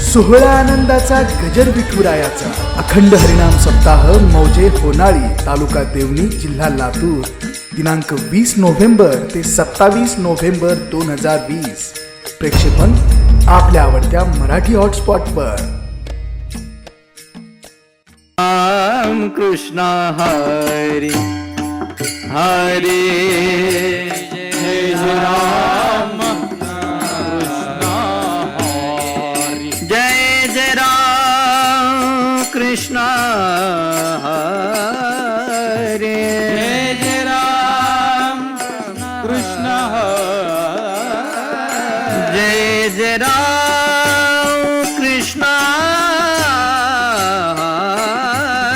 सोहळा आनंदाचा गजर विठुरायाचा अखंड हरिनाम सप्ताह मौजे होनाळी तालुका देवणी जिल्हा लातूर दिनांक 20 नोव्हेंबर ते 27 नोव्हेंबर 2020 प्रेक्षेपण आपल्या आवडत्या मराठी हॉटस्पॉटवर। राम कृष्ण हरी हरे जय राम जय जय राम कृष्ण हरे जय जय राम कृष्ण जय जय राम कृष्ण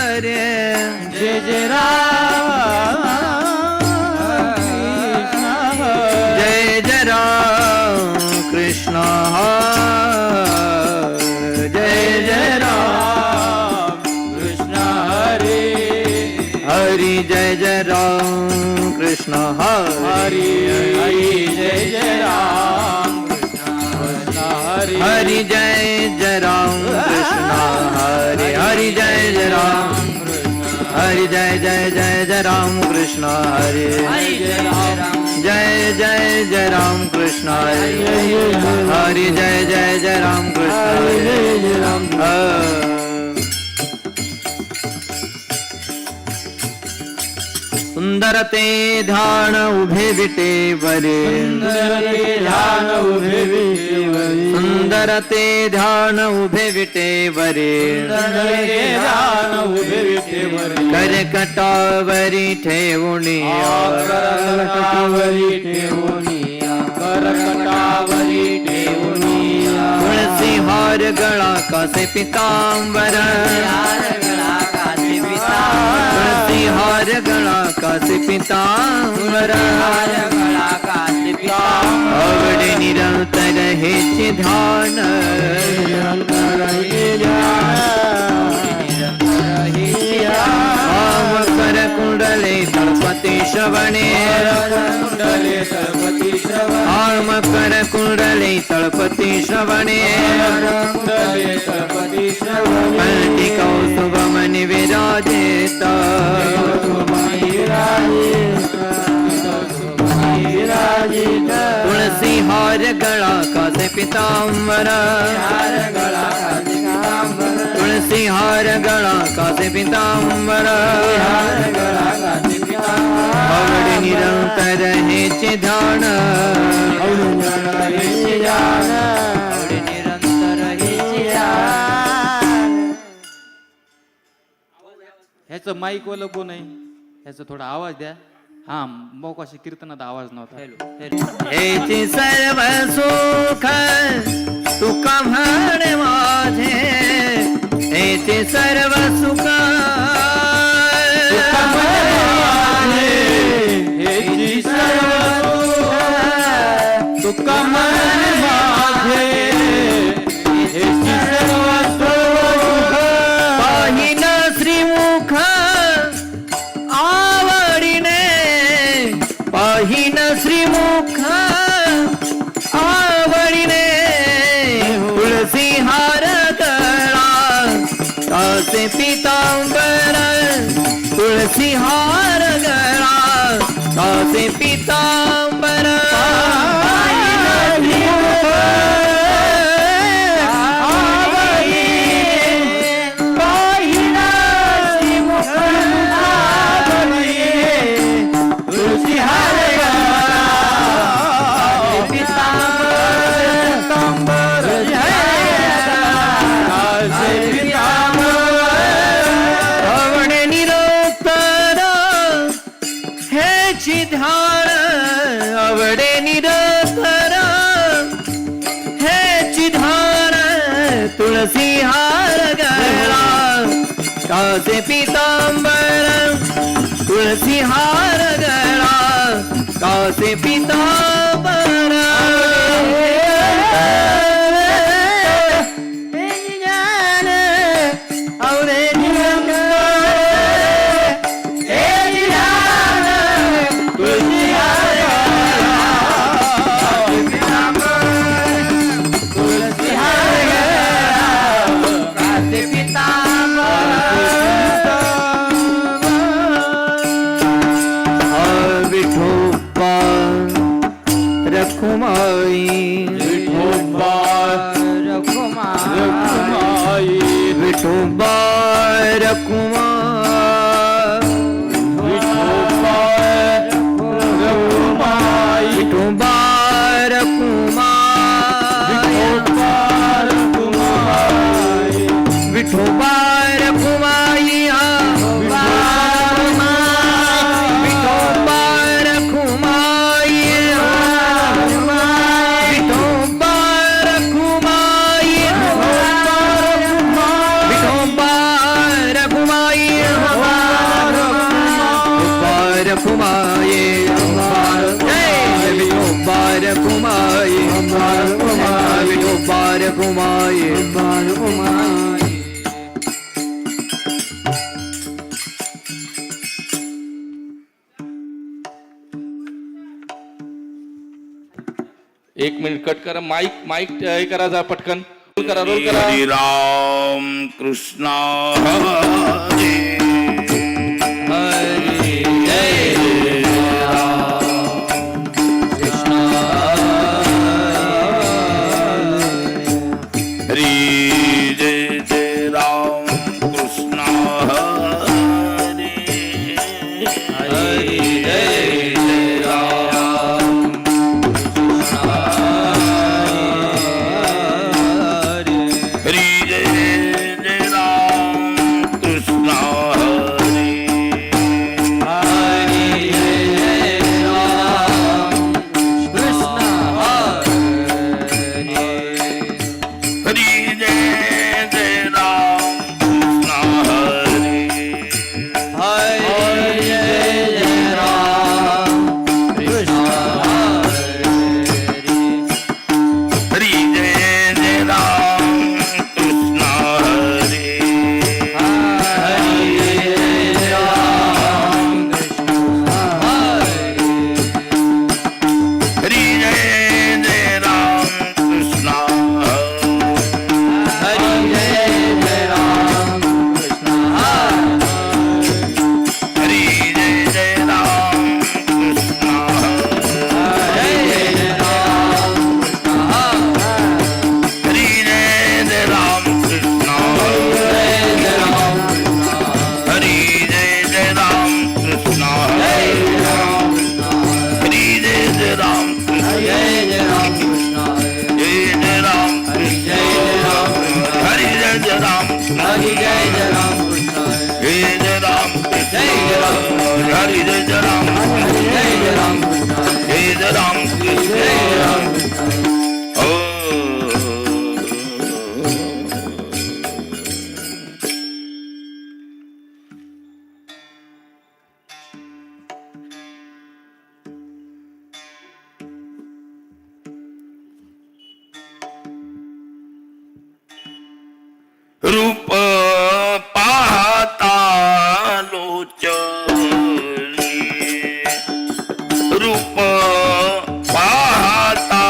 हरे जय जय राम जय जय राम कृष्ण हरि जय जय राम कृष्ण हरि हरि जय जय राम कृष्ण हरि हरि जय जय राम कृष्ण हरि हरि जय जय राम हरि जय जय जय जय राम कृष्ण हरि जय जय जय राम कृष्ण हरि जय जय जय राम कृष्ण सुंदर ते ध्यान उभे विटेवरे सुंदर ते ध्यान उभे विटेवरे कर कटावरी ठेवणी तुळसी हार गळा कासे पितांबर तुळसी हार गळा कासे पितांबर आवडे निरंतर हेचे ध्यान कर कुंडले तळपती श्रवणे आम कर कुंडले तळपती श्रवणे पलटी कौस्तुभमणि विराजित तुळसी हार गळा कासे पितांबर तुळसी हार गळा कासे पितांबर आवडे निरंतर हेचे ध्यान ह्याचं माईक वाला कोण आहे? ह्याचा थोडा आवाज द्या. हा मोकाशी कीर्तनात आवाज नव्हता. हेचे सर्व सुख तुका म्हणे माझे हेचे सर्व सुख तुका म्हणे हेचे सर्व सुख तुका म्हणे माझे हेचे सर्व सुख पाहिन श्रीमुख आवडीने पाहिन श्रीमुख आवडीने तुळसी हार गळा कासे पितांबर तुळसी हार गळा कासे पितांबर आवडे निरंतर हेची ध्यान तुळसी हार गळा कासे पितांबर तुळसी हार गळा कासे पितांबर तुळसी हार विठोबा रखुमाई विठोबा रखुमाई विठोबा रखुमाई विठोबा रखुमाई विठोबा रखुमाई विठोबा रखुमाई विठोबा रखुमाई रखुमाई विठोबा रखुमाई विठोबा रखुमाई एक मिनिट कट करा माईक हे करा जा पटकन रोल करा हरे राम कृष्ण हरे हरे जय जय राम कृष्ण हरे हरे जय जय राम हरे जय जय राम कृष्ण हरे हरे जय जय राम कृष्ण हरे हरे जय जय राम कृष्ण हरे हरे जय जय राम कृष्ण हरे जय जय राम कृष्ण हरे जय जय राम कृष्ण हरे जय जय राम कृष्ण हरे जय जय राम कृष्ण जय जय राम कृष्ण हरे जय जय राम हरे जय जय राम जय जय राम कृष्ण हरे जय जय राम जय जय राम कृष्ण ओ रूप पाहता लोचनी रूप पाहता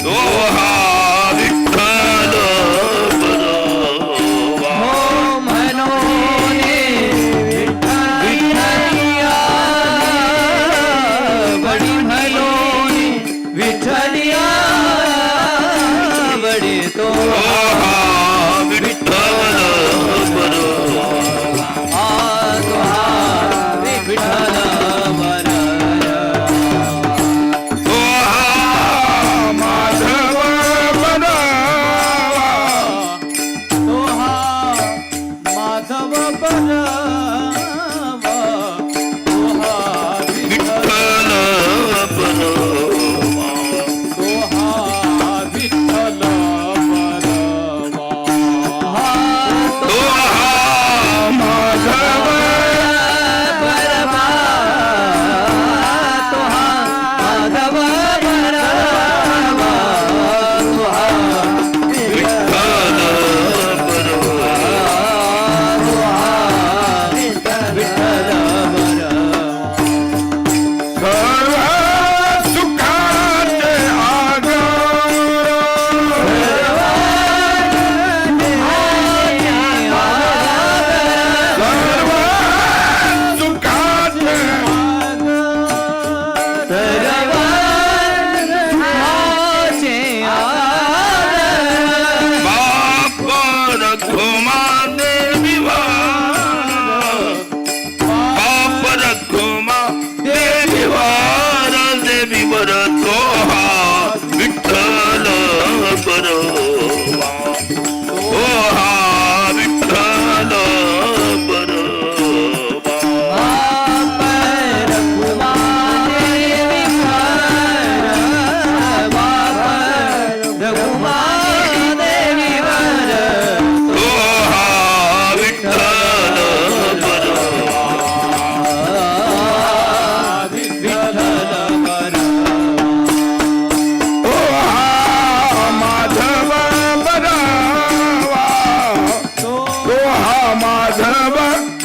तो हा विठ्ठल बरोबा. हो मनोने विठ्ठलिया बडी मनोने विठ्ठलिया बडी तो हा विठ्ठल बरोबा. तो हा विठ्ठल बरया. तो हा माधव बरोबा. तो हा माधव बरावा, तो हा विठ्ठल बरोबा. तो हा विठ्ठल बरावा. तो हा माधव बरमा तो हा माधव बरमा तो हा विठ्ठल बरोबा. सर्व सुखाचे आधार. सर्व सुखाचे बाप रखुमा देवी वार. बाप रखुमा देवी वार. देवी वर तो हा विठ्ठल बरोबा. तो हा विठ्ठल बरोबा. तो हा विठ्ठल बरोबा. तो हा माधव बरावा. तो हा माधव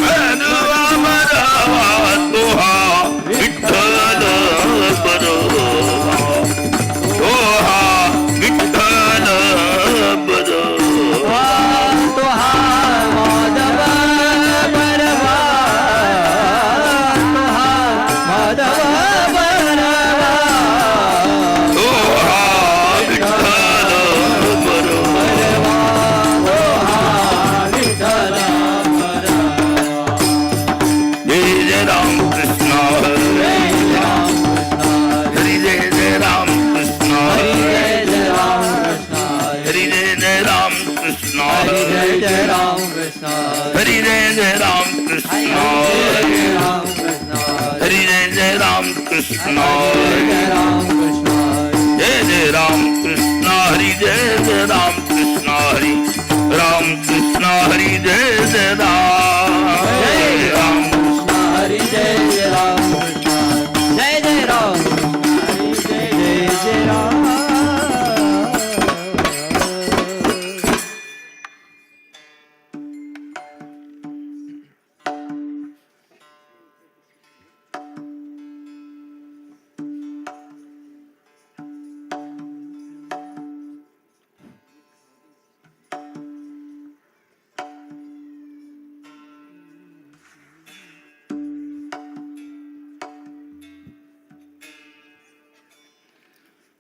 बरावा. तो हा विठ्ठल बरोबा. तो हा विठ्ठल बरोबा. तो हा विठ्ठल बरोबा. जय जय राम कृष्ण हरे. हरि जय जय राम कृष्ण हरे. हरि जय जय राम कृष्ण हरे. हरि जय जय राम कृष्ण हरे. हरि जय जय राम कृष्ण हरे. जय जय राम कृष्ण हरि. जय जय राम कृष्ण हरि. राम कृष्ण हरि. जय जय राम. जय राम. हरि जय जय राम जय जय राम हरि जय जय राम.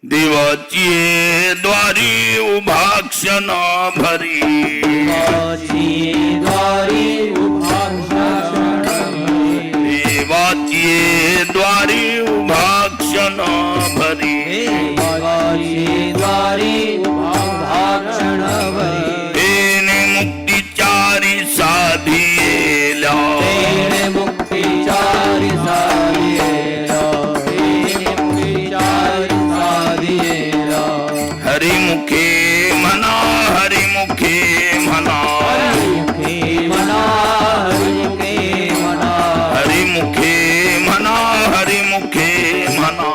देवाची द्वारी उभा क्षण भरी. द्वारी उभा देवाची द्वारी उभा क्षण भरी. द्वारी उभा क्षण तेने मुक्तिचारी साधिला. मुक्तिचारी हरिमुखे म्हणा. हरिमुखे म्हणा. हरिमुखे म्हणा. हरिमुखे म्हणा.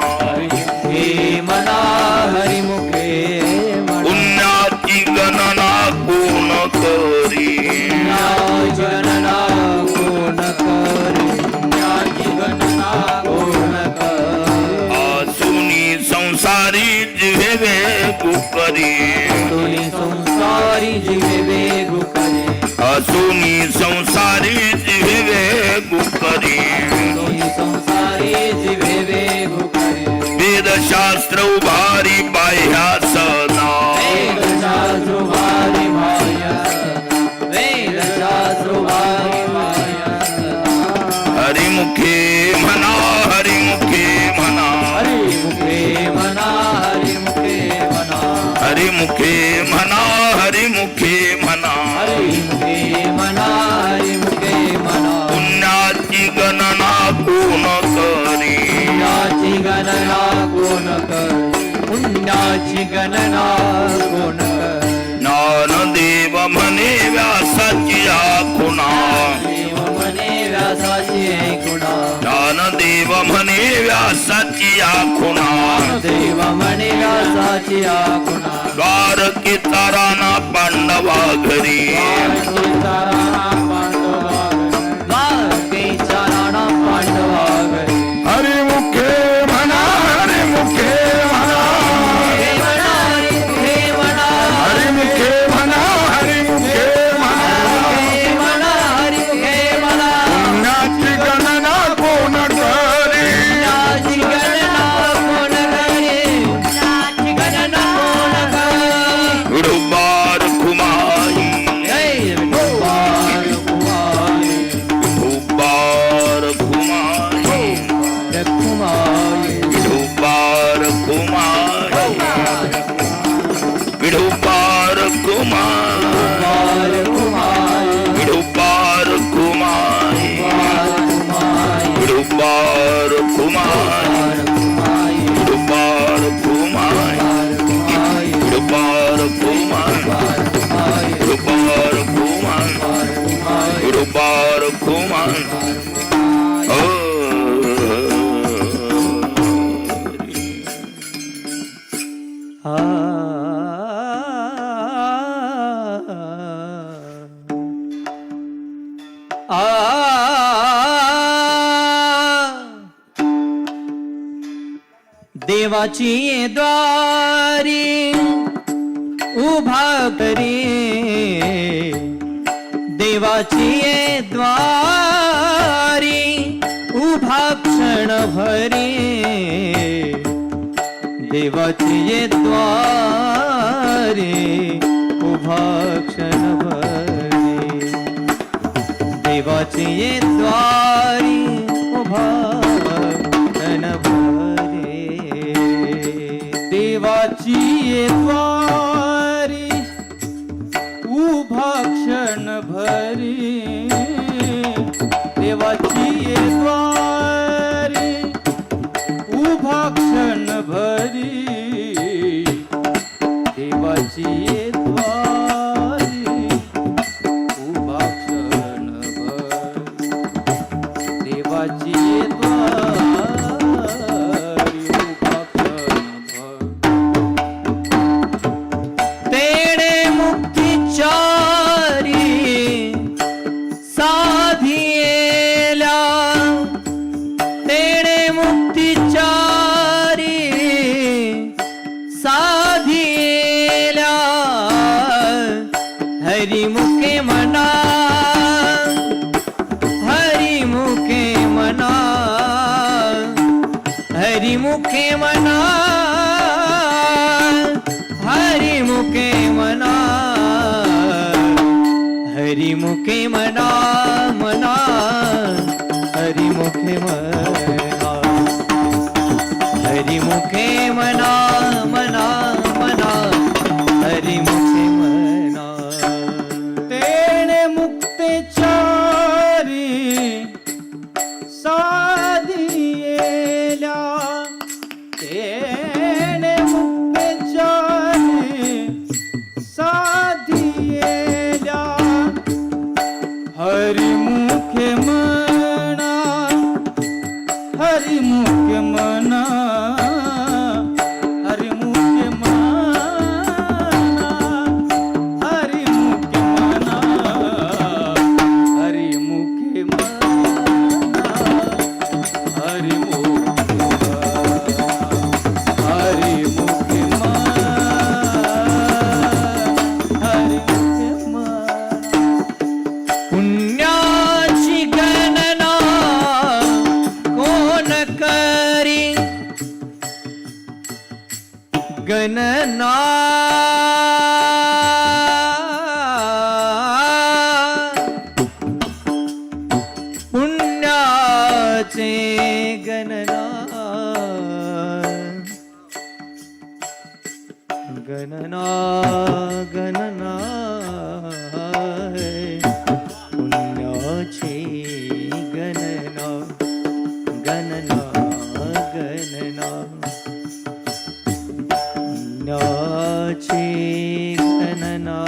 पुण्याची गणना कोण करी. आसुनी संसारी जिवे गुकरी तुनी संसारी जीवे गुकरी असुनी संसारी जिवे गुकरी तुनी संसारी जीवे गुकरी वेदशास्त्र उभारी बाह्यासना वेदशास्त्र भारी भायसना वेदशास्त्र भारी भायसना हरिमुखे म्हणा हरिमुखे म्हणा हरिमुखे मना हरिमुखे मना हरिमुखे म्हणा हरिमुखे म्हणा हरिमुखे मना हरिमुखे मना पुण्याची गणना कोण करी पुण्याची गणना कोण कर पुण्याची गणना कोण कर ज्ञानदेव म्हणे व्यासाची खुणा देव म्हणे व्यासाची गुणा ज्ञानदेव म्हणे व्यासाची खुणा देव म्हणे व्यासाची गुणा द्वारकेचा राणा पांडवा घरी द्वारकेचा राणा पांडवा घरी हरिमुखे म्हणा हरिमुखे म्हणा हे म्हणा हे म्हणा हरिमुखे म्हणा हरिमुखे म्हणा हे म्हणा हे म्हणा पुण्याची गणना कोण करी पुण्याची गणना कोण करे पुण्याची गणना कोण करे विडुबार खुमाई जय विठोबार कुमारी विडुबार खुमाई रखुमाई विडुबार खुमाई विडुबार खुमाई बार कुमारी विडुबार खुमाई कुमारी विडुबार खुमाई विडुबार खुमाई विडुबार खुमाई विडुबार खुमाई विडुबार खुमाई देवाची द्वारी उभा करी देवाची द्वारी उभा क्षण भरी देवाची द्वारी उभा क्षण भरी देवाची द्वारी उभा क्षण भरी देवाची द्वारी उभा क्षण भरी देवाची द्वारी उभा क्षण भरी देवाची द्वारी उभा क्षण भरी देवाची द्वारी उभा क्षण भरी तेणे मुक्तीचारी साधियेला तेणे मुक्तीचारी साधियेला हरिमुखे मना हरिमुखे मना हरिमुखे मना हरिमुखे मना हरिमुखे मना मना हरिमुखे मना हरिमुखे मना मना मना हरिमुखे मना तेणे मुक्तेचारी साधियेला तेणे मुक्तेचारी साधियेला गणना पुण्याचे गणना गणना गणना पुण्याची गणना गणना गणना पुण्याची गणना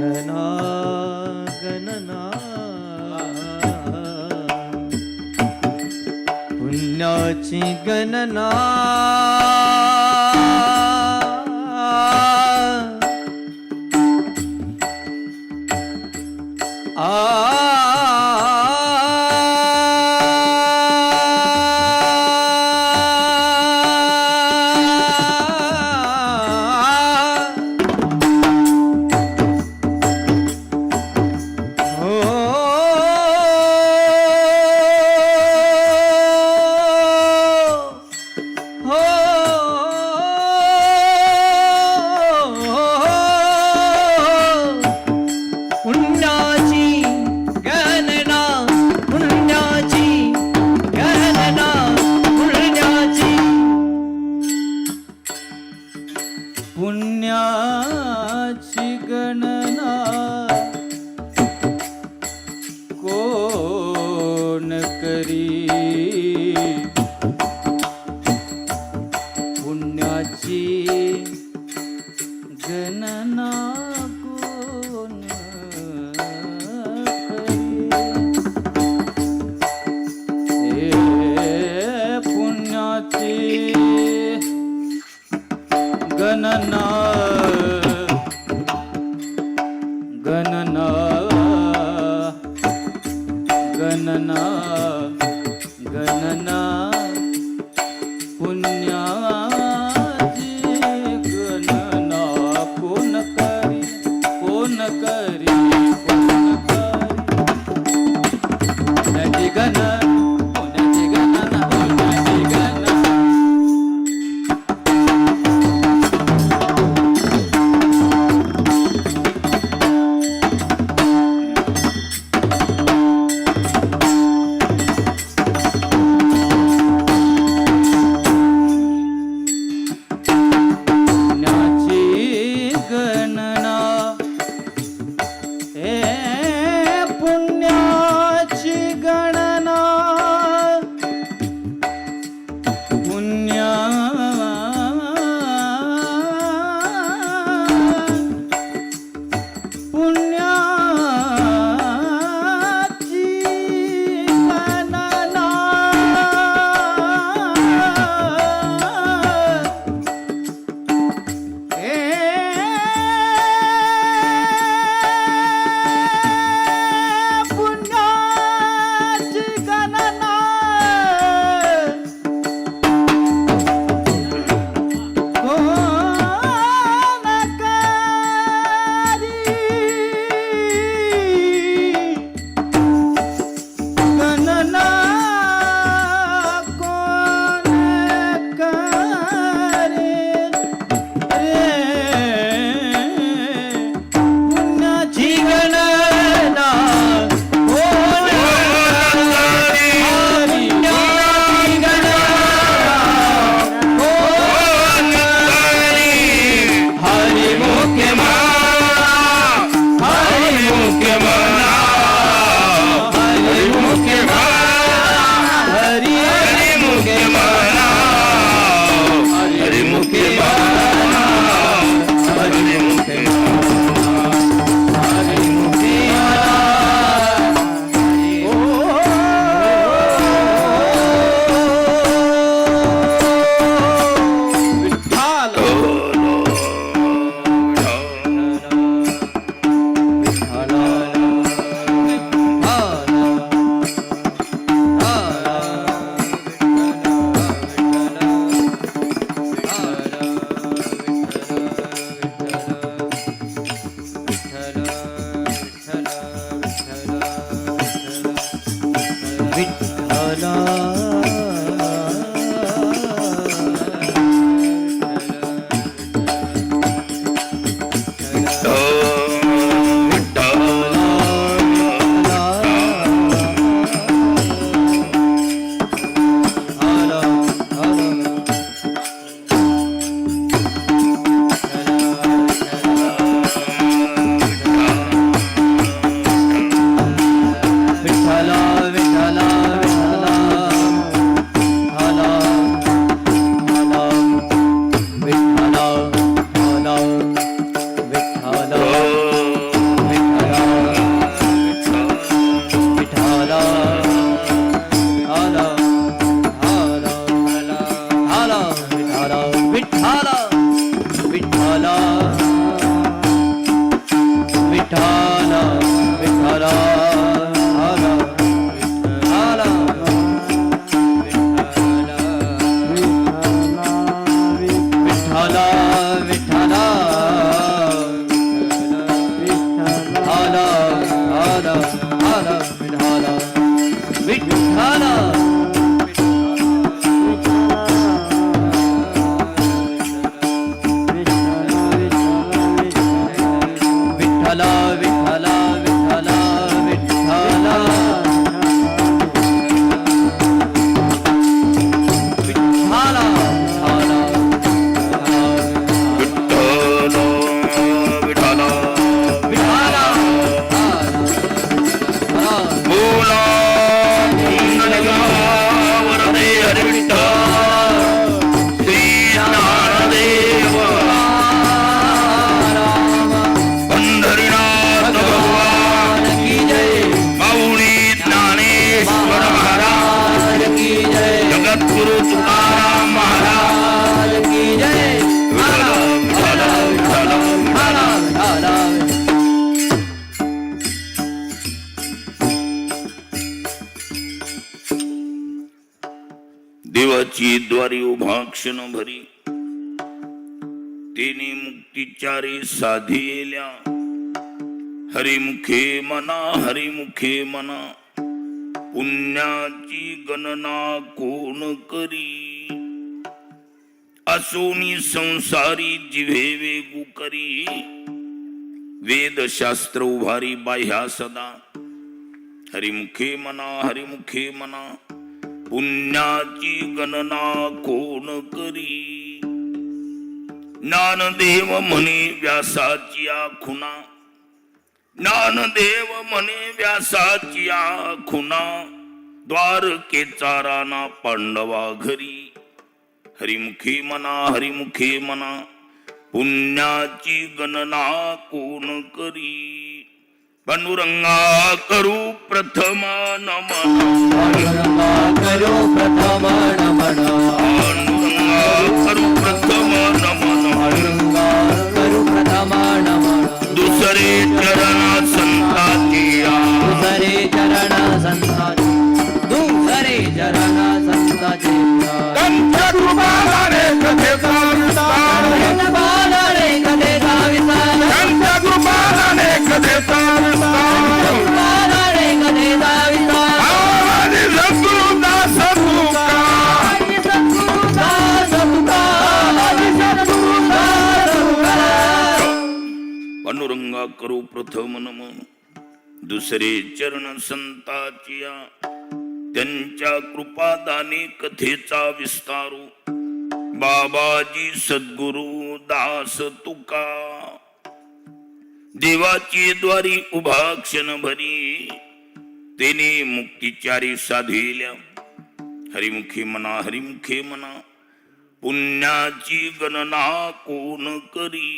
गणना गणना पुण्याची गणना पुण्याची गणना कोण करी पुण्याची गणना कोण करी पुण्याची गणना गणना गणना गणना पुण्याची गणना कोण करी कोण करी कोण करी पुण्याची गणना पुण्याची गणना पुण्याची गणना द्वारी उभा क्षण भरी तेने मुक्तिचारी साधिल्या हरिमुखे मना हरिमुखे मना पुण्याची गणना कोण करी असोनी संसारी जिव्हे वेगू करी वेदशास्त्र उभारी बाह्या सदा हरिमुखे हरिमुखे मना पुण्याची गणना कोण करी ज्ञानदेव म्हणे व्यासाची खुना ज्ञानदेव म्हणे व्यासाची खुना द्वारकेचा राणा पांडवा घरी हरिमुखे मना पुण्याची गणना कोण करी पांडुरंगा करू प्रथम नमन करो प्रथम नमन पांडुरंगा करू प्रथम नमन करो प्रथम नमन दुसरे चरण संताची दुसरे चरण संताचे दुसरे चरण संताचे कृपाने कथेचा विस्तार बालारे कथेचा विस्तार कृपाने कथेचा विस्तार बालारे कथेचा विस्तार आवाज सद्गुरु दास तुका आदि सद्गुरु दास तुका आदि सद्गुरु दास तुका पांडुरंगा करू प्रथम नमन दुसरे चरण संताचिया त्यांच्या कृपादाने कथेचा विस्तारू बाबाजी सद्गुरु दास तुका देवाची द्वारी उभा क्षण भरी तेने मुक्तिचारी साधिल्या हरिमुखे मना पुण्याची गणना कोण करी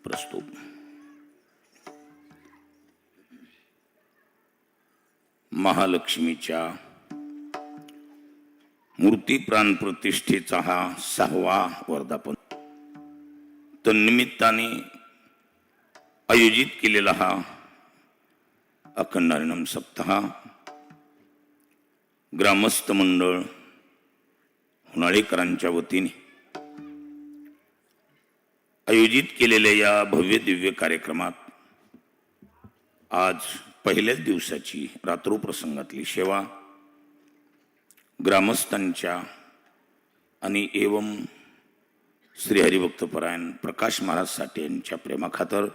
प्रस्तुत महालक्ष्मीच्या मूर्ती प्राण प्रतिष्ठेचा हा 6वा वर्धापन तन्निमित्ताने आयोजित केलेला हा अखंड हरिनाम सप्ताह ग्रामस्थ मंडळ होनाळेकरांच्या वतीने आयोजित केलेल्या या भव्य दिव्य कार्यक्रमात आज पहिल्याच दिवसाची रात्रो प्रसंगातली सेवा ग्रामस्थांच्या आणि एवं श्री हरिभक्तपरायण प्रकाश महाराज साठे यांच्या प्रेमाखातर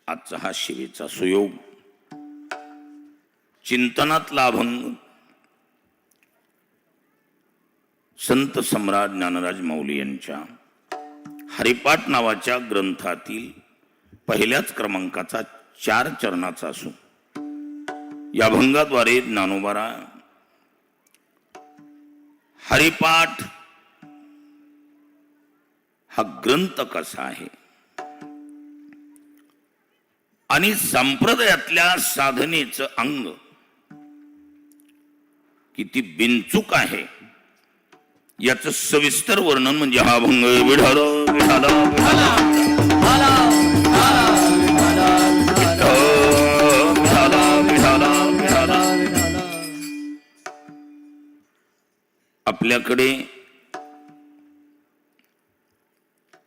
आजचा हा सेवेचा सुयोग चिंतनातला अभंग संत सम्राट ज्ञानराज माऊली यांच्या हरिपाठ नावाच्या ग्रंथातील पहिल्याच क्रमांकाचा 4 चरणाचा असून या अभंगाद्वारे ज्ञानोबारा हरिपाठ हा ग्रंथ कसा आहे आणि संप्रदायातल्या साधनेचं अंग किती बिनचूक आहे याचं सविस्तर वर्णन म्हणजे हा अभंग विढाल विढाल आपल्याकडे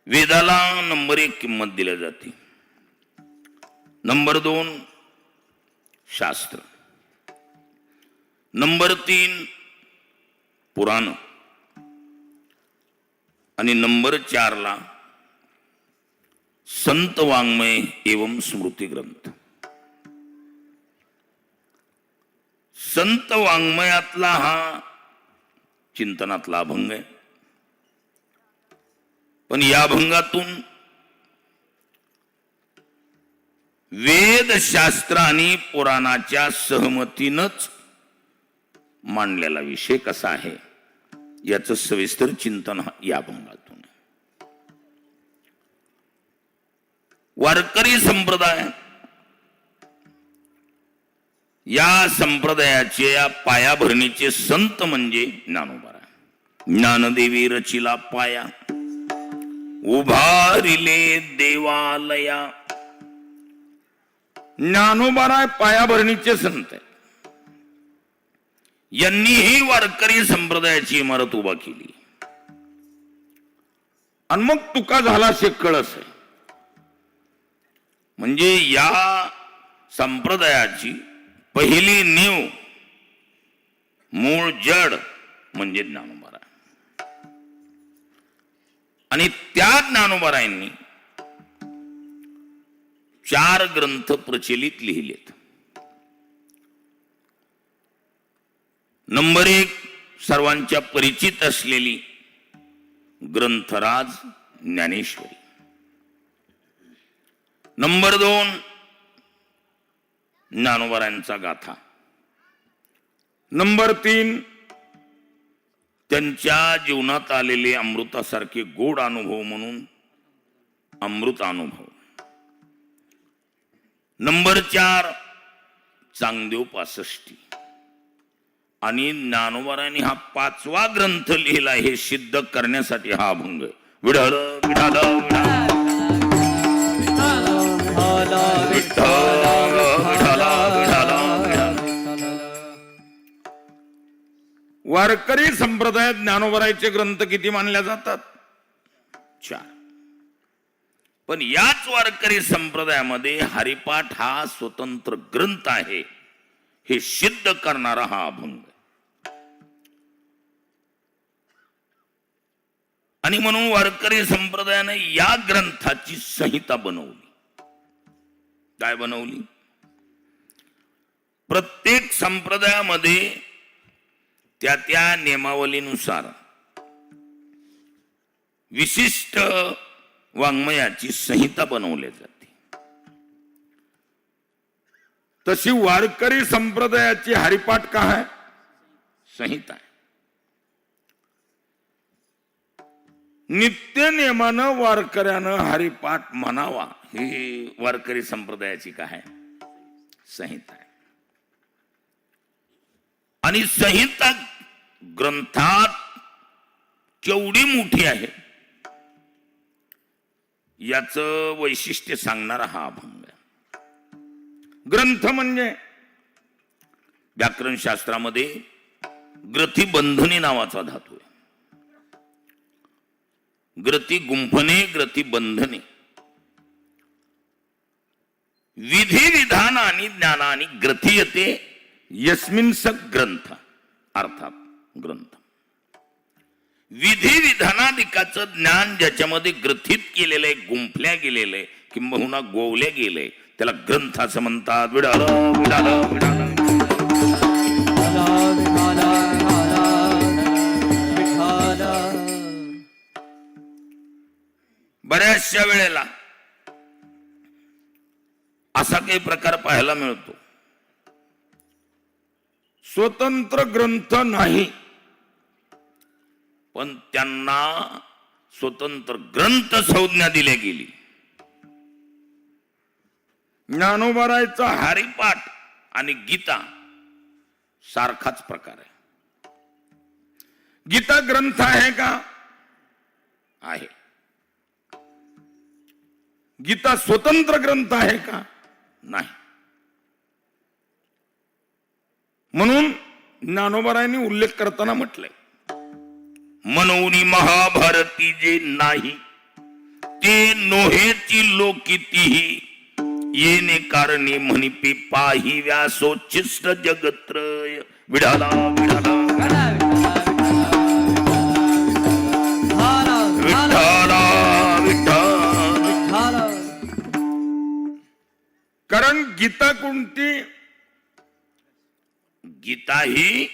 वेदाला नंबर 1 किंमत दिली जाते, नंबर 2 शास्त्र, नंबर 3 पुराण आणि नंबर 4 ला संत वाङ्मय एवं स्मृती ग्रंथ. संत वाङ्मयातला हा चिंतनातला अभंग आहे, पण या अभंगातून वेदशास्त्र आणि पुराणाच्या सहमतीनंच मांडलेला विषय कसा आहे याचं सविस्तर चिंतन या अभंगातून. वारकरी संप्रदाय या संप्रदायाचे पायाभरणीचे संत म्हणजे ज्ञानोबा. ज्ञानदेवी रचिला पाया उभारिले देवालया. ज्ञानोबा पायाभरणीचे संत आहे. यांनीही वारकरी संप्रदायाची इमारत उभा केली. आणि मग तुका झाला शे कळस आहे. म्हणजे या संप्रदायाची पहिली नीव, मूळ जड म्हणजे ज्ञानोबा. आणि त्या ज्ञानोबारायांनी 4 ग्रंथ प्रचलित लिहिलेत. नंबर 1 सर्वांच्या परिचित असलेली ग्रंथराज ज्ञानेश्वरी. नंबर 2 ज्ञानोबारायांचा गाथा. नंबर 3 त्यांच्या जीवनात आलेले अमृतासारखे गोड अनुभव म्हणून अमृत अनुभव. नंबर 4 चांगदेव 65. आणि ज्ञानोबारायांनी हा 5वा ग्रंथ लिहिला हे सिद्ध करण्यासाठी हा अभंग. विठ्ठल विठ्ठल वारकरी संप्रदायात ज्ञानोबारायांचे ग्रंथ किती मानल्या जातात? 4. पण याच वारकरी संप्रदायामध्ये हरिपाठ हा स्वतंत्र ग्रंथ आहे हे सिद्ध करणारा हा अभंग. आणि म्हणून वारकरी संप्रदायाने या ग्रंथाची संहिता बनवली. काय बनवली? प्रत्येक संप्रदायामध्ये त्या त्या नियमावलीनुसार विशिष्ट वाङ्मयाची संहिता बनवली जाते. तशी वारकरी संप्रदायाची हरिपाठ काय आहे? संहिता आहे. नित्य नियमानं वारकऱ्यानं हरिपाठ म्हणावा ही वारकरी संप्रदायाची काय आहे? संहिता आहे. आणि संहिता ग्रंथात केवढी मोठी आहे याचं वैशिष्ट्य सांगणारा हा अभंग आहे. ग्रंथ म्हणजे व्याकरण शास्त्रामध्ये ग्रथिबंधने नावाचा धातू आहे. ग्रथी गुंफणे, ग्रथी बंधने. विधी विधान आणि ज्ञानाने ग्रथी येते यस्मिन स ग्रंथ. अर्थात ग्रंथ विधी विधानादिकाचं ज्ञान ज्याच्यामध्ये ग्रथित केलेलं आहे, गुंफल्या गेलेलं आहे, किंबहुना गोवल्या गेलंय त्याला ग्रंथ असं म्हणतात. विडाल विडाल विडाल. बऱ्याचशा वेळेला असा काही प्रकार पाहायला मिळतो. स्वतंत्र ग्रंथ नाही पण त्यांना स्वतंत्र ग्रंथ संज्ञा दिल्या गेली. ज्ञानोबारायांचा हरिपाठ आणि गीता सारखाच प्रकार आहे. गीता ग्रंथ आहे का? आहे. गीता स्वतंत्र ग्रंथ आहे का? नाही. म्हणून ज्ञानोबारायांनी उल्लेख करताना म्हटलंय, मनोनी महाभारती जे नाही ते नोहेची लोकितीही येणे कारणे म्हणिपे पाही व्यासोच्छिष्ट जगत्रय. विढाला विढाला विठ्ठला विठ्ठला. कारण गीता कोणती? गीता ही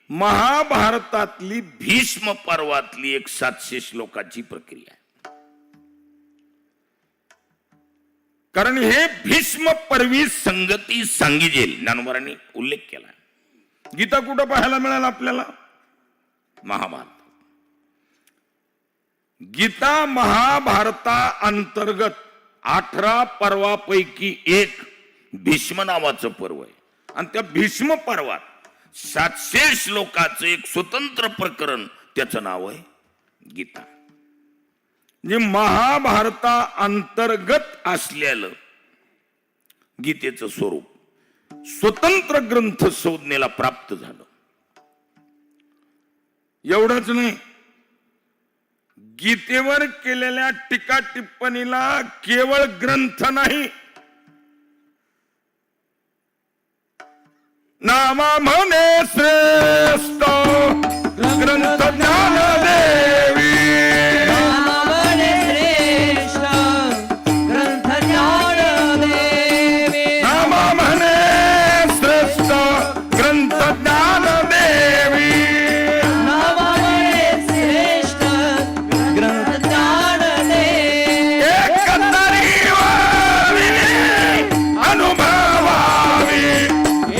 महाभारतातली भीष्म पर्वातली एक 700 श्लोकाची प्रक्रिया आहे. कारण हे भीष्म पर्वी संगती सांगिजेल ज्ञानोबारांनी उल्लेख केला. गीता कुठं पाहायला मिळाल आपल्याला? महाभारत. गीता महाभारता अंतर्गत 18 पर्वापैकी एक भीष्म नावाचं पर्व आहे. आणि त्या भीष्म पर्वात 700 श्लोकाचं एक स्वतंत्र प्रकरण त्याचं नाव आहे गीता. म्हणजे महाभारता अंतर्गत असलेलं गीतेचं स्वरूप स्वतंत्र ग्रंथ संज्ञेला प्राप्त झालं. एवढंच नाही, गीतेवर केलेल्या टीका टिप्पणीला केवळ ग्रंथ नाही, नामा म्हणे श्रेष्ठ ग्रंथ ज्ञानदेवी, नामा म्हणे श्रेष्ठ ग्रंथ ज्ञानदेवी, एकतरी व्हावी अनुभवावी,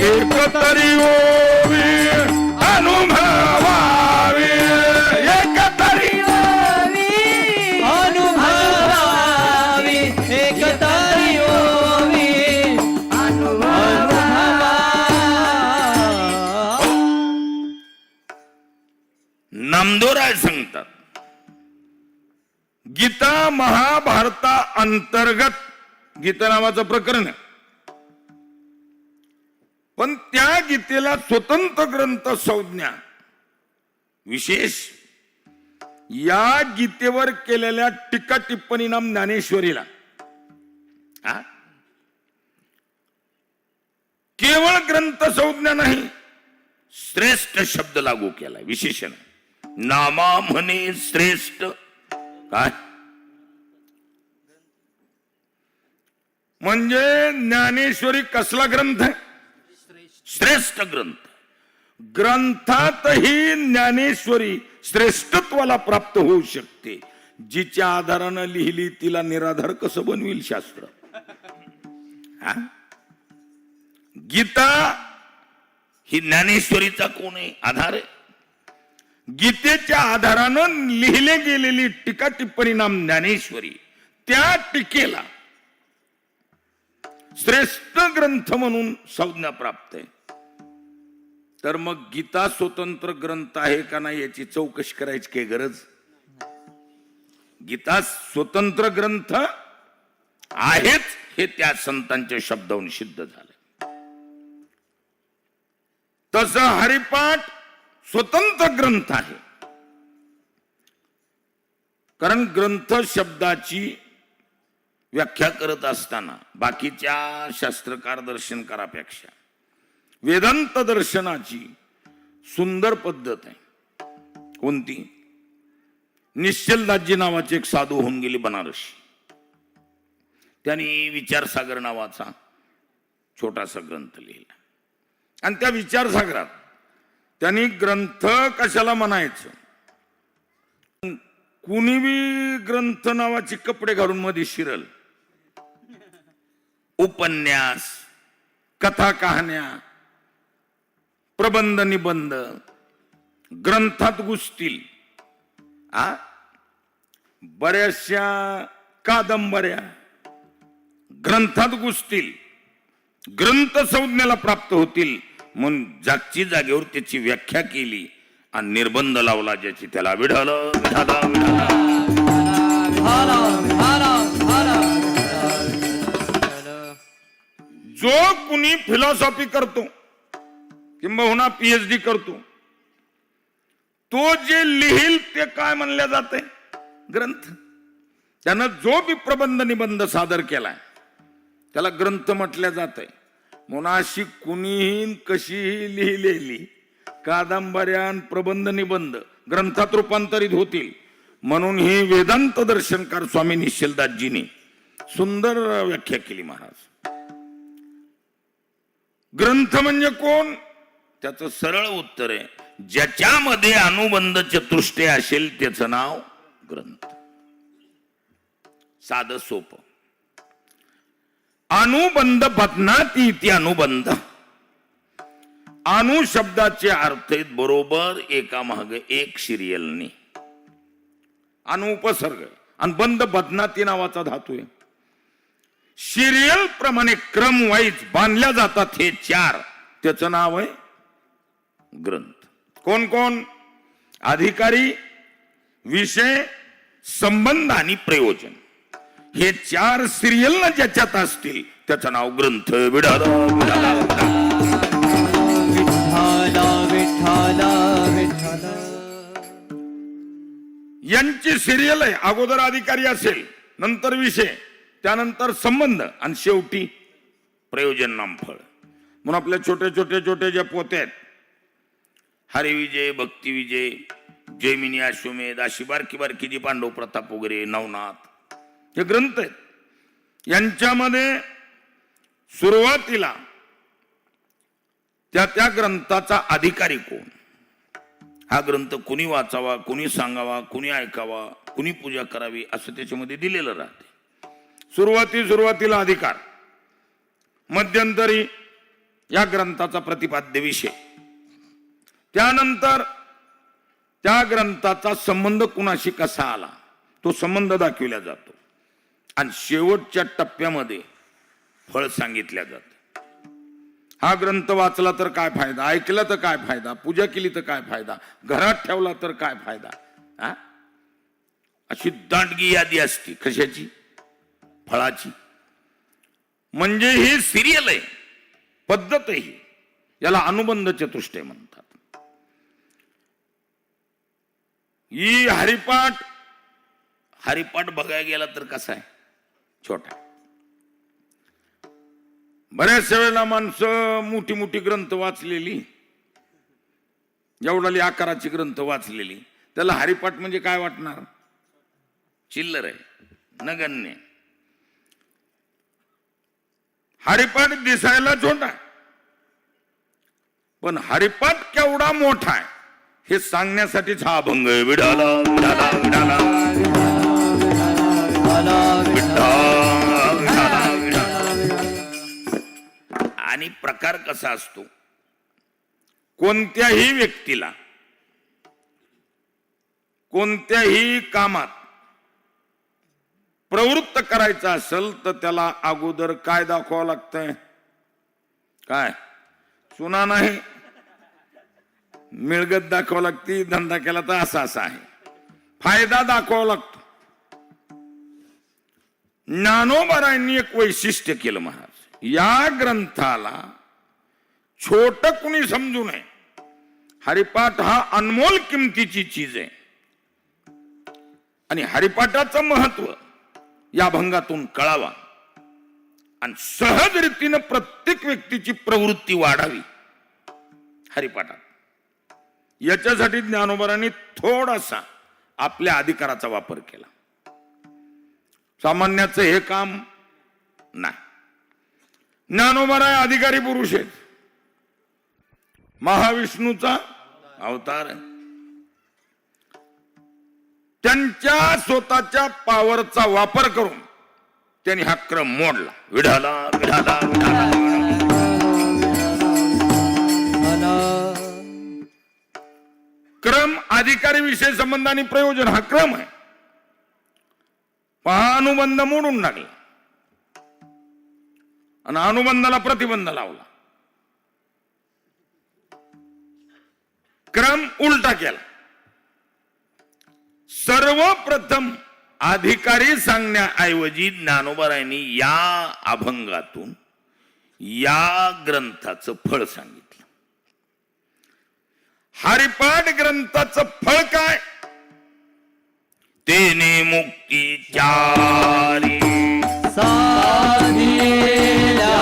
एकतरी व्हावी अनुभवावी, एकतरी नामदेवराय सांगतात, गीता महाभारता अंतर्गत गीता नावाचं प्रकरण आहे, पण त्या गीतेला स्वतंत्र ग्रंथ संज्ञा विशेष या गीतेवर केलेल्या टीका टिप्पणी नाम ज्ञानेश्वरीला केवळ ग्रंथ संज्ञा नाही, श्रेष्ठ शब्द लागू केला, विशेषण नामा म्हणे श्रेष्ठ. काय म्हणजे ज्ञानेश्वरी कसला ग्रंथ आहे? श्रेष्ठ ग्रंथ. ग्रंथातही ज्ञानेश्वरी श्रेष्ठत्वाला प्राप्त होऊ शकते. जिच्या आधारानं लिहिली तिला निराधार कसं बनविल शास्त्र. गीता ही ज्ञानेश्वरीचा कोण आहे? आधार आहे. गीतेच्या आधारानं लिहिले गेलेली टीका टिप्पणी नाम ज्ञानेश्वरी, त्या टीकेला श्रेष्ठ ग्रंथ म्हणून संज्ञा प्राप्त आहे. तर मग गीता स्वतंत्र ग्रंथ आहे का नाही याची चौकशी करायची काही गरज? गीता स्वतंत्र ग्रंथ आहेच हे त्या संतांच्या शब्दावरून सिद्ध झालं. तसं हरिपाठ स्वतंत्र ग्रंथ आहे, कारण ग्रंथ शब्दाची व्याख्या करत असताना बाकीच्या शास्त्रकार दर्शनकारापेक्षा वेदांत दर्शनाची सुंदर पद्धत आहे. कोणती? निश्चलदासजी नावाचे एक साधू होऊन गेले बनारसी. त्यांनी विचारसागर नावाचा छोटासा ग्रंथ लिहिला, आणि त्या विचारसागरात त्यांनी ग्रंथ कशाला म्हणायचं, कुणी बी ग्रंथ नावाचे कपडे घालून मध्ये शिरल, उपन्यास, कथा कहाण्या, प्रबंध निबंध ग्रंथात घुसतील. बऱ्याचशा कादंबऱ्या ग्रंथात घुसतील, ग्रंथ संज्ञेला प्राप्त होतील, म्हणून जागची जागेवर त्याची व्याख्या केली आणि निर्बंध लावला, ज्याची त्याला विढाल विढाल जो कुणी फिलॉसॉफी करतो किंबहुना PhD करतो, तो जे लिहिल ते काय म्हणल्या जाते? ग्रंथ. त्यानं जो बी प्रबंध निबंध सादर केलाय त्याला ग्रंथ म्हटल्या जाते. म्हणून अशी कुणीही कशीही लिहिलेली कादंबऱ्या प्रबंध निबंध ग्रंथात रूपांतरित होतील, म्हणून ही वेदांत दर्शनकार स्वामी निश्चलदासजींनी सुंदर व्याख्या केली. महाराज, ग्रंथ म्हणजे कोण? त्याचं सरळ उत्तर आहे, ज्याच्यामध्ये अनुबंध चतुष्टय असेल त्याचं नाव ग्रंथ. साधं सोपं. अनुबंध बदनाती इति अनुबंध. अनु शब्दाचे अर्थ आहेत बरोबर एका मागे एक सिरियलने. अनु उपसर्ग आणि बंध बदनाती नावाचा धातू आहे. सिरियल प्रमाणे क्रम वाईज बांधल्या जातात हे चार, त्याचं नाव आहे ग्रंथ. कोण कोण? अधिकारी, विषय, संबंध आणि प्रयोजन. हे चार सिरियल ना ज्याच्यात असतील त्याचं नाव ग्रंथ. विढाल विढाल यांची सिरियल आहे. अगोदर अधिकारी असेल, नंतर विषय, त्यानंतर संबंध आणि शेवटी प्रयोजन नामफळ. म्हणून आपल्या छोटे ज्या पोत्या आहेत, हरिविजय, भक्तिविजय, जैमिनी, अश्वमेध, अशी बारकी जी पांडव प्रताप वगैरे, नवनाथ, हे ग्रंथ आहेत. यांच्यामध्ये सुरुवातीला त्या ग्रंथाचा अधिकारी कोण, हा ग्रंथ कुणी वाचावा, कुणी सांगावा, कुणी ऐकावा, कुणी पूजा करावी, असं त्याच्यामध्ये दिलेलं राहते. सुरुवातीला अधिकार, मध्यंतरी या ग्रंथाचा प्रतिपाद्य विषय, त्यानंतर त्या ग्रंथाचा संबंध कुणाशी कसा आला तो संबंध दाखविला जातो, आणि शेवटच्या टप्प्यामध्ये फळ सांगितल्या जाते. हा ग्रंथ वाचला तर काय फायदा, ऐकला तर काय फायदा, पूजा केली तर काय फायदा, घरात ठेवला तर काय फायदा, हा, अशी दांडगी यादी असते. कशाची? फळाची. म्हणजे ही सिरियल आहे, पद्धत आहे ही. याला अनुबंध चतुष्टय म्हणतात. ही हरिपाठ बघायला गेला तर कसा आहे, छोटा. बऱ्याचशा वेळेला माणसं मोठी ग्रंथ वाचलेली, एवढाली आकाराची ग्रंथ वाचलेली, त्याला हरिपाठ म्हणजे काय वाटणार? चिल्लर आहे, नगण्य. हरिपाठ दिसायला छोटा आहे, पण हरिपाठ केवढा मोठा आहे हे सांगण्यासाठीच हा अभंग आहे. विडाला विडाला विडाला आणि प्रकार कसा असतो, कोणत्याही व्यक्तीला कोणत्याही कामात प्रवृत्त करायचं असेल तर त्याला अगोदर काय दाखवावं लागतंय? काय? सुना नाही, मिळगत दाखवावं लागते. धंदा केला तर असा आहे, फायदा दाखवावा लागतो. ज्ञानोबारायांनी एक वैशिष्ट्य केलं महाराज, या ग्रंथाला छोट कुणी समजू नये. हरिपाठ हा अनमोल किमतीची चीज आहे, आणि हरिपाठाचं महत्व या अभंगातून कळावा, आणि सहज रीतीनं प्रत्येक व्यक्तीची प्रवृत्ती वाढावी हरिपाठात. याच्यासाठी ज्ञानोबारांनी थोडासा आपल्या अधिकाराचा वापर केला. सामान्याचं हे काम नाही. ज्ञानोबाराय अधिकारी पुरुष आहेत, महाविष्णूचा अवतार आहे. त्यांच्या स्वतःच्या पॉवरचा वापर करून त्यांनी हा क्रम मोडला. विढाला विढाला विढाला. क्रम अधिकारी, विषय, संबंध आणि प्रयोजन हा क्रम आहे. पहा, अनुबंध मोडून टाकला आणि अनुबंधाला प्रतिबंध लावला. क्रम उलटा केला. सर्वप्रथम अधिकारी सांगण्याऐवजी ज्ञानोबारायांनी या अभंगातून या ग्रंथाचं फळ सांगितलं. हरिपाठ ग्रंथाचं फळ काय? तेने मुक्ती चारी साधिल्या,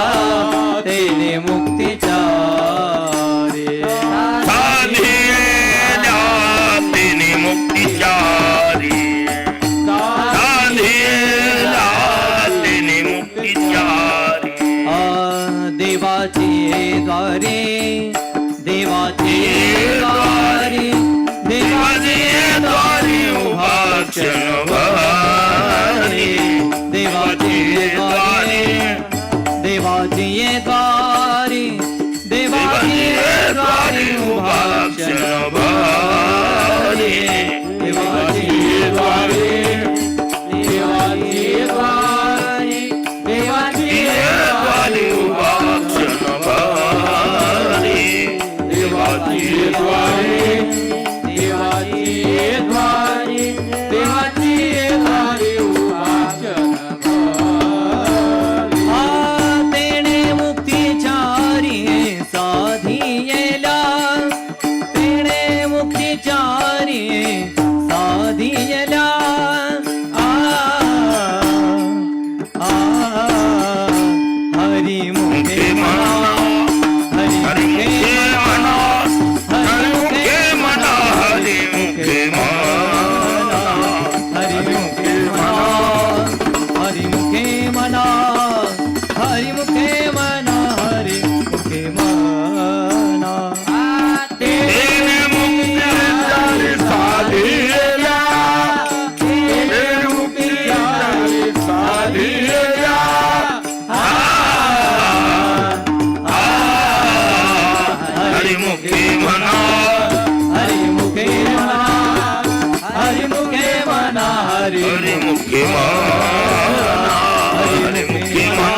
तेने मुक्ती चारी साधिल्या, तेने मुक्ती चारी साधिल्या, तेने मुक्ती चारी. देवाची द्वारी, देवाची द्वारी, देवाची द्वारी उभा क्षणभरी, देवाची द्वारी, देवाची द्वारी, देवाची द्वारी उभा क्षणभरी, देवाची द्वारी, देवाची द्वारी, देवाची द्वारी उभा क्षणभरी, देवाची द्वारी, देवाची द्वारी, देवाची हरिमुखे म्हणा हरिमुखे म्हणा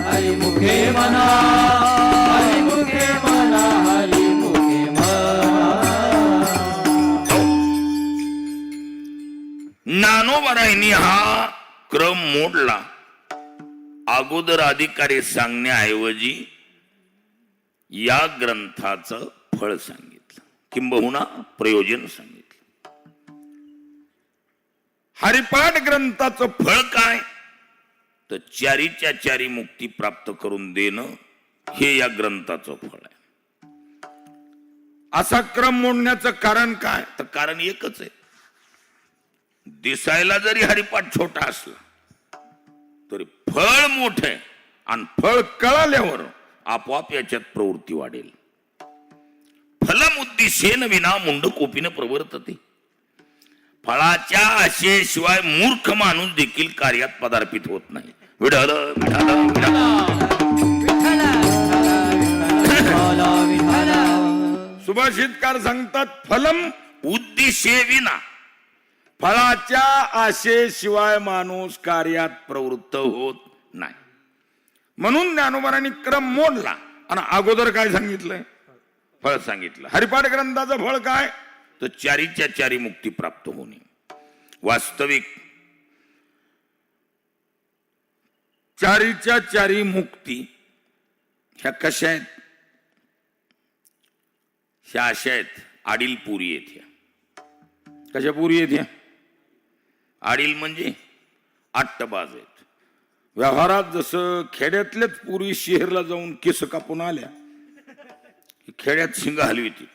हरिमुखे म्हणा हरिमुखे म्हणा हरिमुखे म्हणा. ज्ञानोबारायांनी हा क्रम मोडला. अगोदर अधिकारी सांगण्याऐवजी या ग्रंथाचं फळ सांगितलं, किंबहुना प्रयोजन सांगितलं. हरिपाठ ग्रंथाचं फळ काय, तर चारीच्या चारी मुक्ती प्राप्त करून देणं हे या ग्रंथाचं फळ आहे. असा क्रम मोडण्याचं कारण काय, तर कारण एकच आहे. दिसायला जरी हरिपाठ छोटा असला तरी फळ मोठे, आणि फळ कळाल्यावर आपोआप याच्यात प्रवृत्ती वाढेल. फलमुद्दिशेन विना मुंडकोपीन प्रवर्तते. फळाच्या आशेशिवाय मूर्ख माणूस देखील कार्यात पदार्पित होत नाही. विठ्ठल विठ्ठल विठ्ठल. सुभाषितकार सांगतात, फलम उद्दिशे विना, फळाच्या आशेशिवाय माणूस कार्यात प्रवृत्त होत नाही. म्हणून ज्ञानोबारांनी क्रम मोडला आणि अगोदर काय सांगितलंय, फळ सांगितलं. हरिपाठ ग्रंथाचं फळ काय, तर चारीच्या चारी मुक्ती प्राप्त होणे. वास्तविक चारीच्या चारी मुक्ती ह्या कशा आहेत, ह्या अशा आहेत, आडील पुरी आहेत. ह्या कशा पुरी आहेत, ह्या आडील म्हणजे आट्टबाज आहेत. व्यवहारात जसं खेड्यातल्याच पुरी शहरला जाऊन केस कापून आल्या, खेड्यात शिंग हलविती.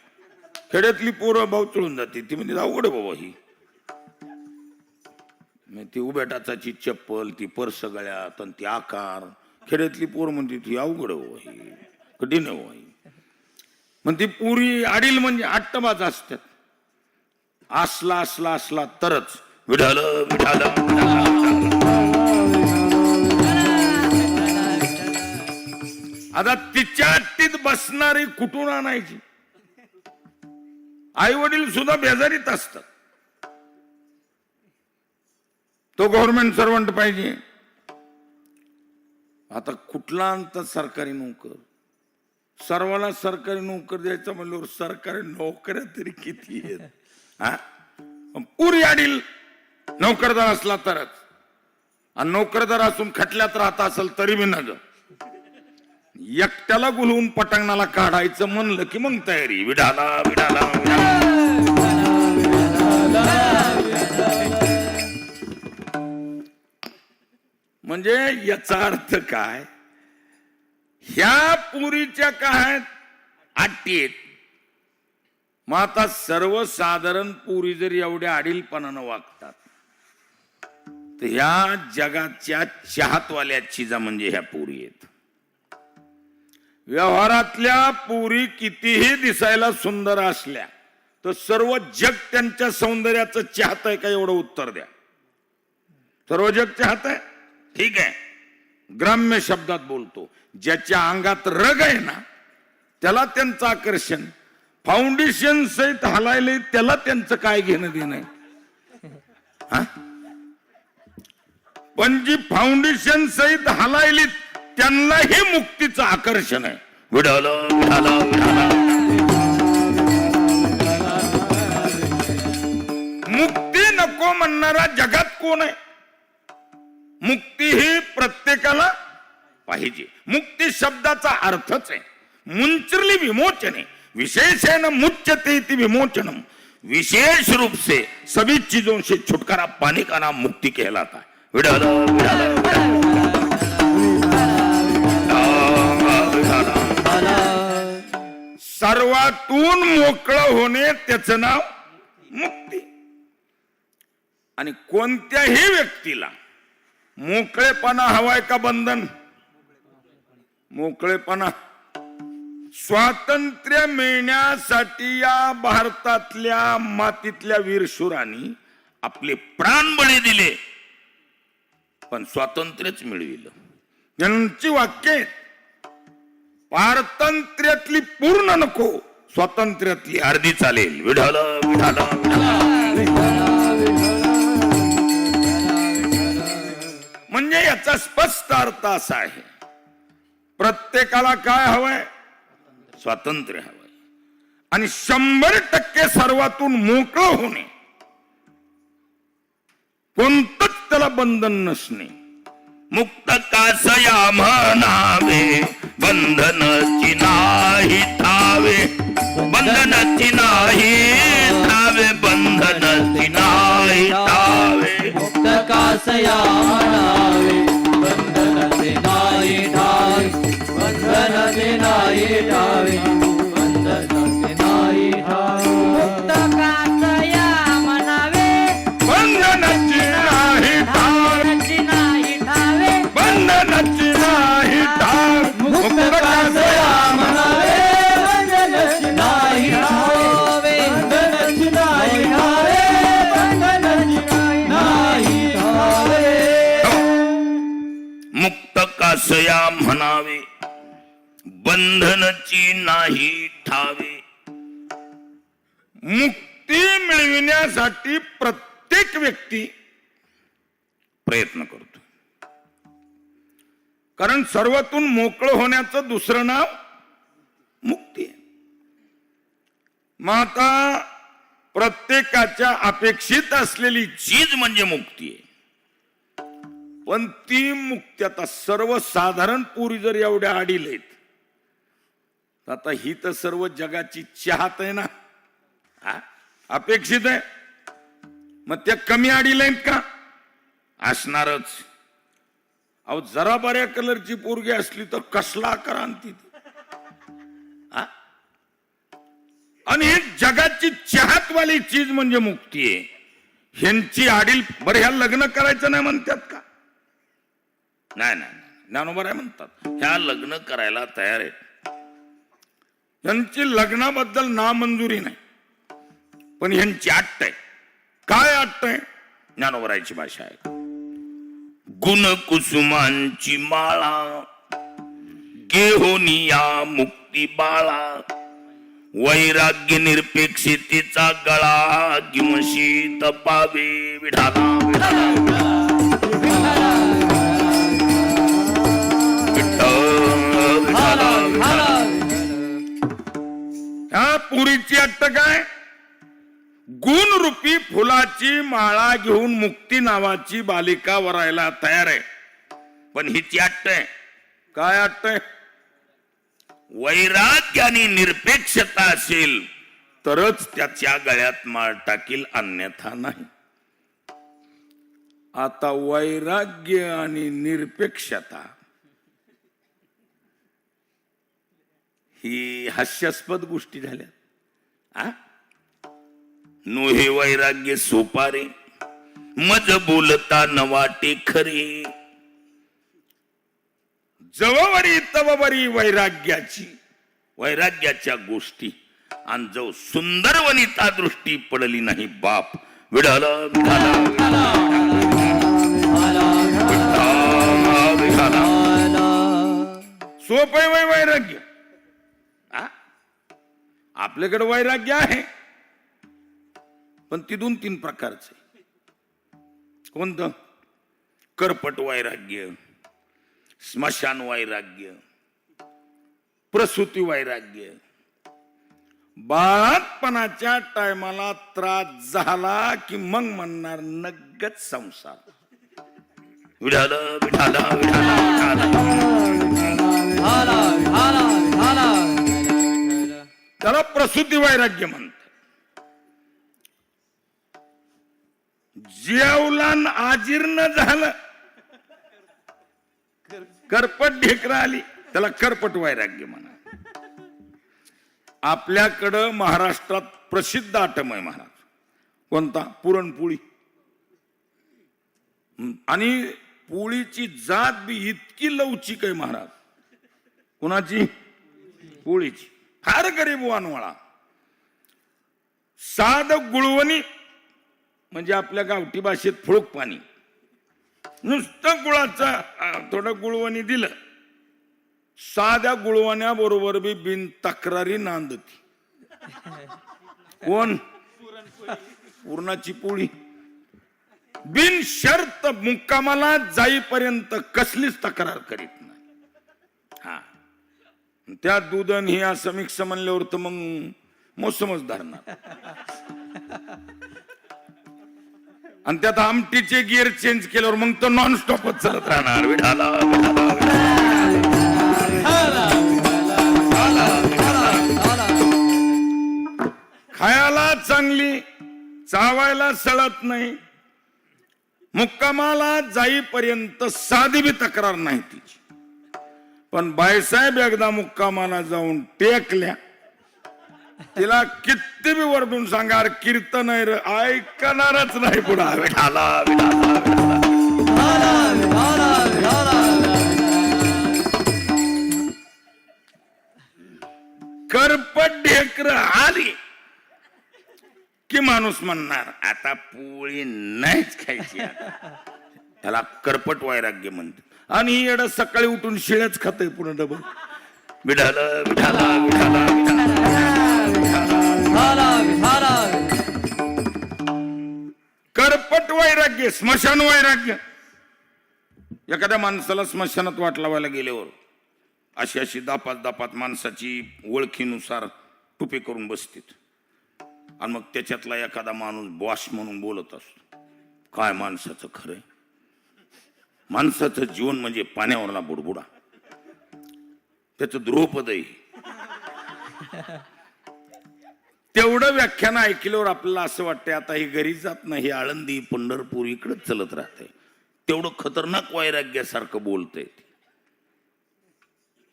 खेड्यातली पोरं भाऊ चळून जाते, ती म्हणजे अवघड आहे बाबा ही. ती उभ्या टाचाची चप्पल, ती पर्स गळ्यात, आणि ती आकार. खेड्यातली पोर म्हणते ती अवघड आहे बाबा ही, कठीण आहे बाबा ही. मग ती पुरी आडील म्हणजे आट्टबाज असतात. असला असला असला तरच विठाल विठाल. आता तिच्या अट्टीत बसणारी कुठून आणायची, आई वडील सुद्धा बेजारीत असतात. तो गव्हर्नमेंट सर्वंट पाहिजे. आता कुठला आणतात सरकारी नोकर, सर्वाला सरकारी नोकर द्यायचा म्हणल्यावर सरकारी नोकऱ्या तरी किती आहेत. हा, पुरी आडील नोकरदार असला तरच, आणि नोकरदार असून खटल्यात राहत असेल तरी बी नग. एकट्याला गुलवून पटांगणाला काढायचं म्हणलं की मग तयारी विडाला विडाला. म्हणजे याचा अर्थ काय, ह्या पुरीच्या काय आटी आहेत. मग आता सर्वसाधारण पुरी जर एवढ्या आडीलपणानं वागतात, तर ह्या जगाच्या चाहतवाल्या चिजा म्हणजे ह्या पुरी आहेत. व्यवहारातल्या पुरी कितीही दिसायला सुंदर असल्या तर सर्व जग त्यांच्या सौंदर्याचं चाहत आहे का, एवढं उत्तर द्या. सर्व जग चाहत आहे, ठीक आहे. ग्राम्य शब्दात बोलतो, ज्याच्या अंगात रग आहे ना त्याला त्यांचं आकर्षण. फाउंडेशन सहित हलायले त्याला त्यांचं काय घेणं देणं आहे. पण जी फाउंडेशन सहित हलायली त्यांना हे मुक्तीचं आकर्षण आहे. विडाल विडाल विडाल. मुक्ती नको म्हणणारा जगात कोण आहे. मुक्ती ही प्रत्येकाला पाहिजे. मुक्ती शब्दाचा अर्थच आहे मुंचरली विमोचने, विशेषण मुच्यते इति विमोचनम. विशेष रूप से सभी चीजों से छुटकारा पाने का नाम मुक्ति कहलाता है. विडाल विडाल विडाल. सर्वातून मोकळं होणे त्याचं नाव मुक्ती. आणि कोणत्याही व्यक्तीला मोकळेपणा हवाय का बंधन, मोकळेपणा. स्वातंत्र्य मिळण्यासाठी या भारतातल्या मातीतल्या वीरशूरांनी आपले प्राण बळी दिले, पण स्वातंत्र्यच मिळविलं. त्यांची वाक्य आहेत, पारतंत्र्यातली पूर्ण नको, स्वातंत्र्यातली अर्धी चालेल. विढाल विढाल विढाल. आता असा आहे, प्रत्येकाला काय हवंय? स्वातंत्र्य हवंय. आणि 100% सर्वातून मोकळं होणे, कोणतंच त्याला बंधन नसणे. मुक्त कासया म्हणावे, बंधनाची नाही ठावे, बंधनाची नाही ठावे, बंधनाची नाही ठावे. मुक्त कासया म्हणावे, बंधनाचे नाही ठावे, बंधनाचे नाही ठावे, बंधनाचे नाही ठावे. मुक्त कासया म्हणावे, बंधनाची नाही ठावे, बंधनाची नाही ठावे. बंधनाची नाही ठावे. मुक्त कासया म्हणावे, बंधनाची नाही ठावे, बंधनाची नाही ठावे, बंधनाची नाही ठावे. मुक्त कासया म्हणावे, बंधनाची नाही ठावे. मुक्ती मिळविण्यासाठी प्रत्येक व्यक्ती प्रयत्न करतो. कारण सर्वातून मोकळं होण्याचं दुसरं नाव मुक्ती आहे. मग आता प्रत्येकाच्या अपेक्षित असलेली चीज म्हणजे मुक्ती आहे. पण ती मुक्ती आता सर्वसाधारण पुरी जर एवढ्या आडील आहेत, तर आता ही तर सर्व जगाची चाहत आहे ना, अपेक्षित आहे. मग त्या कमी आडील आहेत का? असणारच. अहो, जरा बऱ्या कलरची पोरगी असली तर कसला क्रांती. आणि ही जगाची चाहतवाली चीज म्हणजे मुक्ती आहे. ह्यांची आडील बरं, ह्या लग्न करायचं नाही म्हणतात का? नाही नाही, ज्ञानोबा आहे म्हणतात, ह्या लग्न करायला तयार आहेत. यांची लग्नाबद्दल नामंजुरी नाही, पण ह्यांची अट्ट आहे. काय अट्ट आहे? ज्ञानोबरायची भाषा आहे. गुण कुसुमांची माळा घेऊनिया मुक्ती बाळा, वैराग्य निरपेक्षतेचा गळा घेऊन शीत पावे विठाला विठाला. ह्या पुरीची अट्ट काय? गुण रूपी फुलाची माळा घेऊन मुक्ती नावाची बालिका वरायला तयार आहे. पण हिची अट्ट आहे. काय अट्ट आहे? वैराग्य आणि निरपेक्षता असेल तरच त्याच्या गळ्यात माळ टाकील, अन्यथा नाही. आता वैराग्य आणि निरपेक्षता ही हास्यास्पद गोष्टी झाल्या. नोहे वैराग्य सोपारे, मज बोलता न वाटे खरे. जवळवरी तववरी वैराग्याच्या गोष्टी, आणि जो सुंदर वनिता दृष्टी पडली नाही बाप. विढाल सोपय वैराग्य. आपल्याकडे वैराग्य आहे, पण ती 2-3 प्रकारचे. कोणतं? करपट वैराग्य, स्मशान वैराग्य, प्रसूती वैराग्य. बाळातपणाच्या टायमाला त्रास झाला की मग म्हणणार नगद संसार. विठाल विठाल विठाल त्याला प्रसूती वैराग्य म्हणतात. जेवलान आजीर्ण झालं, करपट ढेकरा आली, त्याला करपट वैराग्य म्हणा. आपल्याकडं महाराष्ट्रात प्रसिद्ध आटम आहे महाराज. कोणता? पुरणपोळी. आणि पोळीची जात बी इतकी लवचिक आहे महाराज. कोणाची? पोळीची. फार गरीब वानवळा. साध गुळवणी म्हणजे आपल्या गावठी भाषेत फुळक पाणी. नुसतं गुळाचं थोडं गुळवणी दिलं, साध्या गुळवण्याबरोबर बी बिन तक्रारी नांदती. कोण? पुरणाची पोळी. बिन शर्त मुक्कामाला जाईपर्यंत कसलीच तक्रार करीत नाही. हा, त्या दूधन हे असं मिक्स म्हणल्यावर तर मग मोसमच धरणार. आणि त्यात आमटीचे गिअर चेंज केल्यावर मग तो नॉन स्टॉपच चालत राहणार. विठाला विठाला खायला चांगली, चावायला सळत नाही, मुक्कामाला जाईपर्यंत साधी बी तक्रार नाही तिची. पण बायसाहेब एकदा मुक्कामाला जाऊन टेकल्या, तिला किती बी वरदून सांगा कीर्तन ऐकणारच नाही. पुढा विठाला विठाला करपट ढेकर आली की माणूस म्हणणार आता पोळी नाहीच खायची. त्याला करपट वैराग्य म्हणते. आणि ही येड सकाळी उठून शिळ्याच खातय पुन्हा डबल. विठाला विठाला विठाला करपट वैराग्य, स्मशान वैराग्य. एखाद्या माणसाला स्मशानात वाट लावायला गेल्यावर अशी अशी दापात माणसाची ओळखीनुसार टुपे करून बसतील. आणि मग त्याच्यातला एखादा माणूस बॉस म्हणून बोलत असतो. काय माणसाचं खरंय, माणसाचं जीवन म्हणजे पाण्यावरला बुडबुडा. त्याचं द्रोपदही. तेवढं व्याख्यान ऐकल्यावर आपल्याला असं वाटतंय आता ही घरी जात नाही, आळंदी पंढरपूर इकडंच चलत राहते. तेवढं खतरनाक वैराग्यासारखं बोलतंय.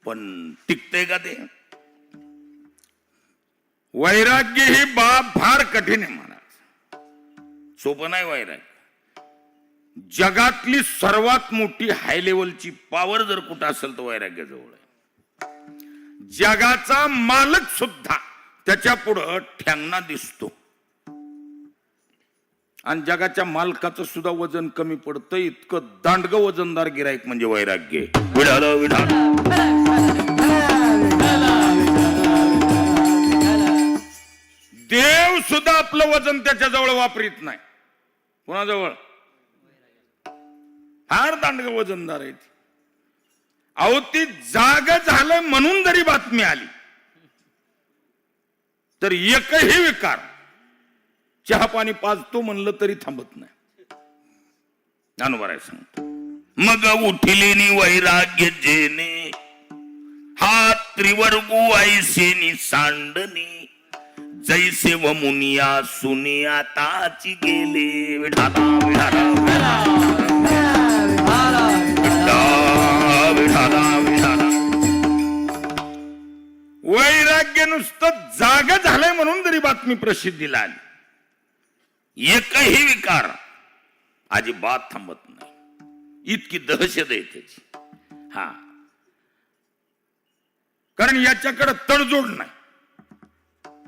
पण टिकतंय का ते? वैराग्य ही बाब फार कठीण आहे महाराज, सोपं नाही वैराग्य. जगातली सर्वात मोठी हाय लेवलची पॉवर जर कुठं असेल तर वैराग्याजवळ आहे. जगाचा मालक सुद्धा त्याच्या पुढं ठेंगणा दिसतो. आणि जगाच्या मालकाचं सुद्धा वजन कमी पडतं. इतकं दांडग वजनदार गिराईक म्हणजे वैराग्य. विठाला विठाला देव सुद्धा आपलं वजन त्याच्या जवळ वापरीत नाही. कोणाजवळ? फार दांडग वजनदार आहे. अहो ती जाग झालं म्हणून जरी बातमी आली तर एकही विकार चहा पाणी पाजतो म्हणलं तरी थांबत नाही. अनुभव सांगतो. मग उठिलेनी वैराग्य जेने हा त्रिवर्गू ऐसेनी सांडणी जैसे व मुनिया सुनी आताची गेले. विठाला विठाला विठाला विठाला. वैराग्य नुसतं जाग झालंय म्हणून जरी बातमी प्रसिद्धीला आली, एकही विकार अजिबात थांबत नाही. इतकी दहशत आहे त्याची. हा, कारण याच्याकडे तडजोड नाही.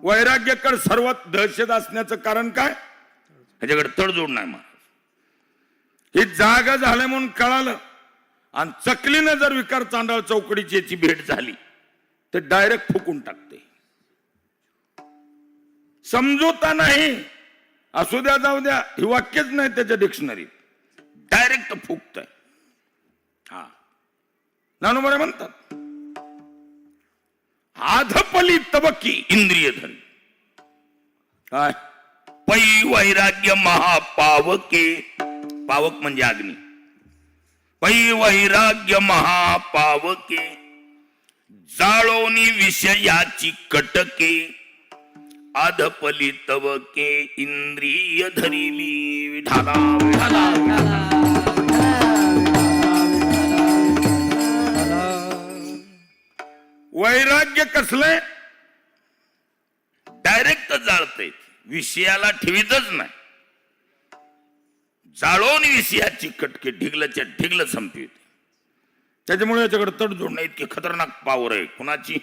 वैराग्याकडे सर्वात दहशत असण्याचं कारण काय? ह्याच्याकडे तडजोड नाही. महाराज हे जागा झालं म्हणून कळालं आणि चकलीनं जर विकार चांडाळ चौकडीची याची भेट झाली तर डायरेक्ट फुकून टाकते. समजोता नाही, असू द्या जाऊ द्या हे वाक्यच नाही त्याच्या डिक्शनरीत. डायरेक्ट फुकतय. हा, ज्ञानोबा म्हणतात आधपली तबकी इंद्रिय धरी. काय? पै वैराग्य महापावके. पावक म्हणजे अग्नी. पै वैराग्य महापावके जाळोनी विषयाची कटके आधपली तवके इंद्रिय धरिली. विठाला विठाला. वैराग्य कसलंय? डायरेक्ट जाळतय, विषयाला ठेवीतच नाही. जाळून विषयाची कटके ढिगलच्या ढिगल संपवित. त्याच्यामुळे याच्याकडे तडजोड नाही. इतकी खतरनाक पावर आहे. कुणाची?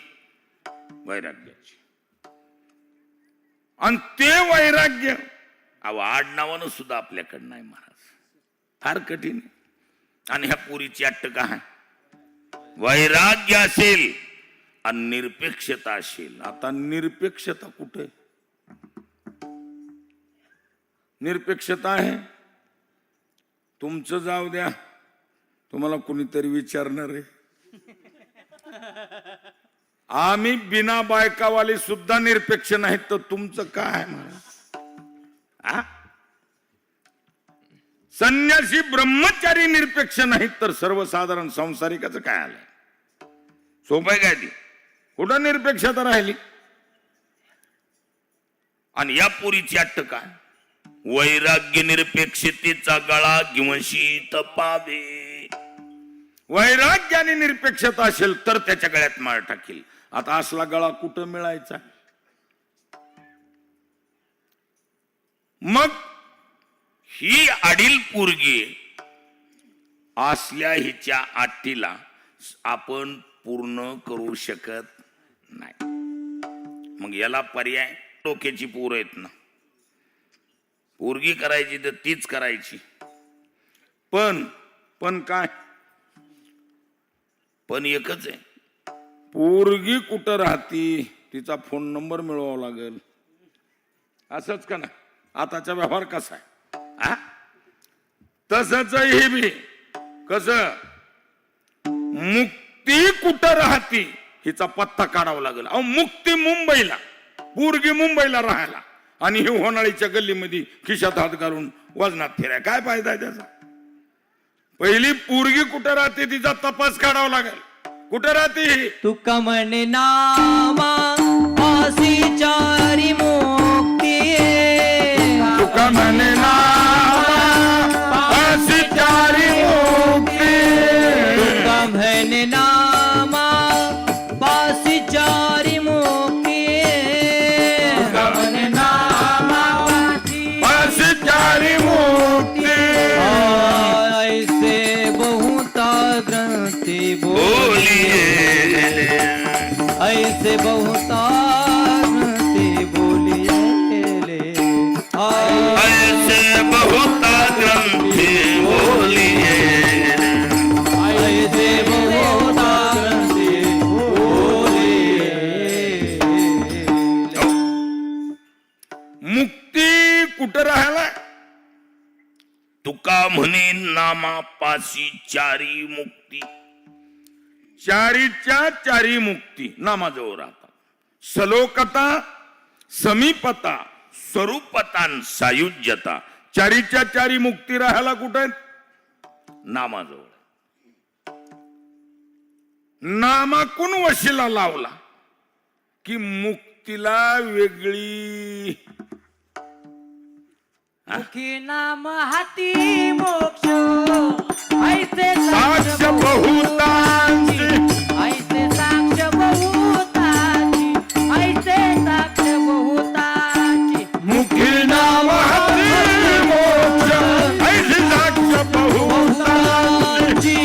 वैराग्याची. आणि ते वैराग्य अहो आडनावानं सुद्धा आपल्याकडे नाही महाराज. फार कठीण. आणि ह्या पुरीची अट्ट काय? वैराग्य असेल आणि निरपेक्षता असेल. आता निरपेक्षता कुठे? निरपेक्षता आहे तुमचं जाऊ द्या, तुम्हाला कुणीतरी विचारणार आहे. आम्ही बिना बायकावाले सुद्धा निरपेक्ष नाहीत, तर तुमचं काय आहे मला? संन्यासी ब्रह्मचारी निरपेक्ष नाहीत, तर सर्वसाधारण संसारिकाचं काय आलंय? सोपं काय ती? कुठं निरपेक्षता राहिली? आणि या पोरीची अट्ट काय? वैराग्य निरपेक्षतेचा गळा घेऊन शीत पावे. वैराग्य आणि निरपेक्षता असेल तर त्याच्या गळ्यात माळ टाकील. आता असला गळा कुठं मिळायचा? मग ही अडील पोरगी असल्या हिच्या अट्टीला आपण पूर्ण करू शकत नाही. मग याला पर्याय डोक्याची पोरं आहेत ना. पोरगी करायची तर तीच करायची. पण काय? पण एकच आहे, पोरगी कुठं राहती तिचा फोन नंबर मिळवावा लागेल. असंच का ना? आताचा व्यवहार कसा आहे? तसंच हे बी कसं, मुक्ती कुठं राहती हिचा पत्ता काढावा लागेल. अहो, मुक्ती मुंबईला, पोरगी मुंबईला राहायला, आणि हे होनाळीच्या गल्लीमध्ये खिशात हात घालून वजनात फिराय काय फायदा आहे त्याचा? पहिली पोरगी कुठं राहते तिचा तपास काढावा लागेल. कुठं राहते ही? तुका म्हणे नामा पासी चारी मुक्ती. तुका म्हणे नामा पासी चारी मुक्ती. तुका म्हणे नामा पासी चारी मुक्ती. तुका म्हणे नामा पासी चारी मुक्ती. ऐसे बहुता ग्रंथी बोलिए, ऐसे बहुता ग्रंथी बोलिए. ऐसे बहुता ग्रंथी बोलिए. ऐसे बहुता ग्रंथी बोलिए. मुक्ती कुठं राहायला? तुका म्हणे नामापाशी चारी मुक्ती. चारीच्या चारी मुक्ती नामाजवळ राहतात. सलोकता, समीपता, स्वरूपता, सायुज्यता, चारीच्या चारी मुक्ती राहायला कुठे? नामाजवळ. नामाकून वशिला लावला की मुक्तीला वेगळी. मुखी नाम हाती मोक्ष. ऐसे साक्ष बहुतांची. ऐसे साक्ष बहुताची. ऐसे साक्ष बहुताची. मुखी नाम हाती मोक्ष. ऐसे साक्ष बहुतांची.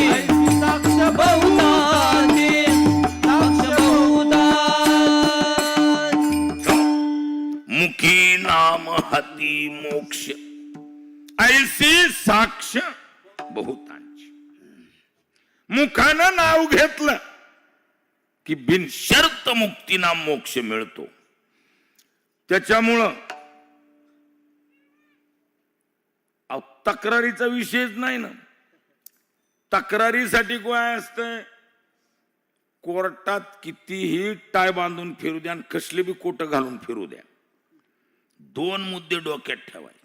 साक्ष बहुताची. साक्ष बहुताची. मुखी नाम हाती मोक्ष. ऐसी साक्ष बहुतांची. मुखानं नाव घेतलं की बिनशर्त मुक्तीना मोक्ष मिळतो. त्याच्यामुळं तक्रारीचा विषयच नाही ना. तक्रारीसाठी काय असतंय? कोर्टात कितीही टाय बांधून फिरू द्या आणि कसले बी कोट घालून फिरू द्या, दोन मुद्दे डोक्यात ठेवायचे.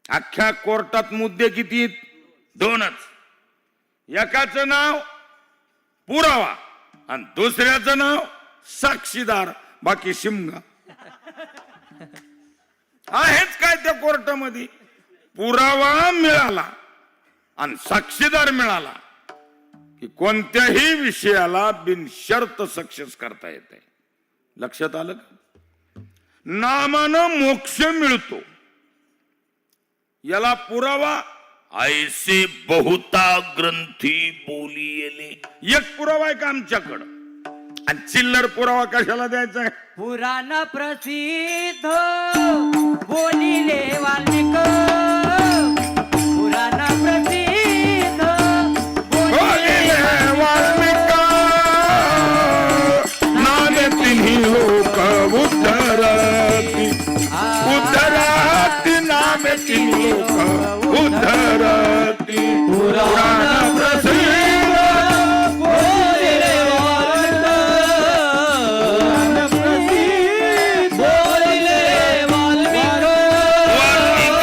अख्ख्या कोर्टात मुद्दे किती? दोनच. एकाचं नाव पुरावा आणि दुसऱ्याचं नाव साक्षीदार, बाकी शिमगा. आहेच काय त्या कोर्टामध्ये? पुरावा मिळाला आणि साक्षीदार मिळाला की कोणत्याही विषयाला बिनशर्त सक्सेस करता येते. लक्षात आलं का? नामानं मोक्ष मिळतो. याला पुरावा ऐसे बहुता ग्रंथी बोलियेले. एक पुरावा आहे का आमच्याकडं? आणि चिल्लर पुरावा कशाला द्यायचा आहे? पुराण प्रसिद्ध बोलिले वाल्मिक. पुराण प्रसिद्ध बोलिले वाल्मिक. नामे तिन्ही लोक उद्धरती. उद्धरती नामे लोक उद्धरती पुराण प्रसिद्ध बोलिले वाल्मिक बोलिले वाल्मिक वाल्मिक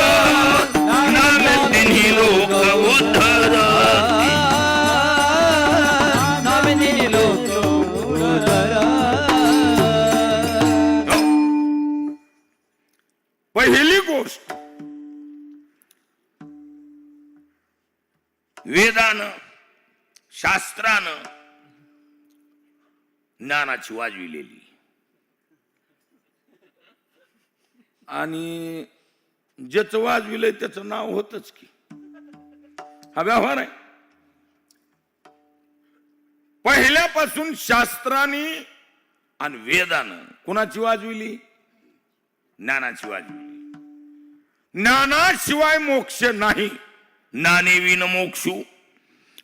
नामे तिन्ही लोक उद्धरती नामिनी लोक पहिली गोष्ट वेदानं शास्त्रानं ज्ञानाची वाजविलेली आणि ज्याचं वाजविलंय त्याचं नाव होतच की हा व्यवहार आहे. पहिल्यापासून शास्त्राने आणि वेदानं कुणाची वाजविली? ज्ञानाची वाजविली. ज्ञानाशिवाय मोक्ष नाही. ज्ञाने विन मोक्षू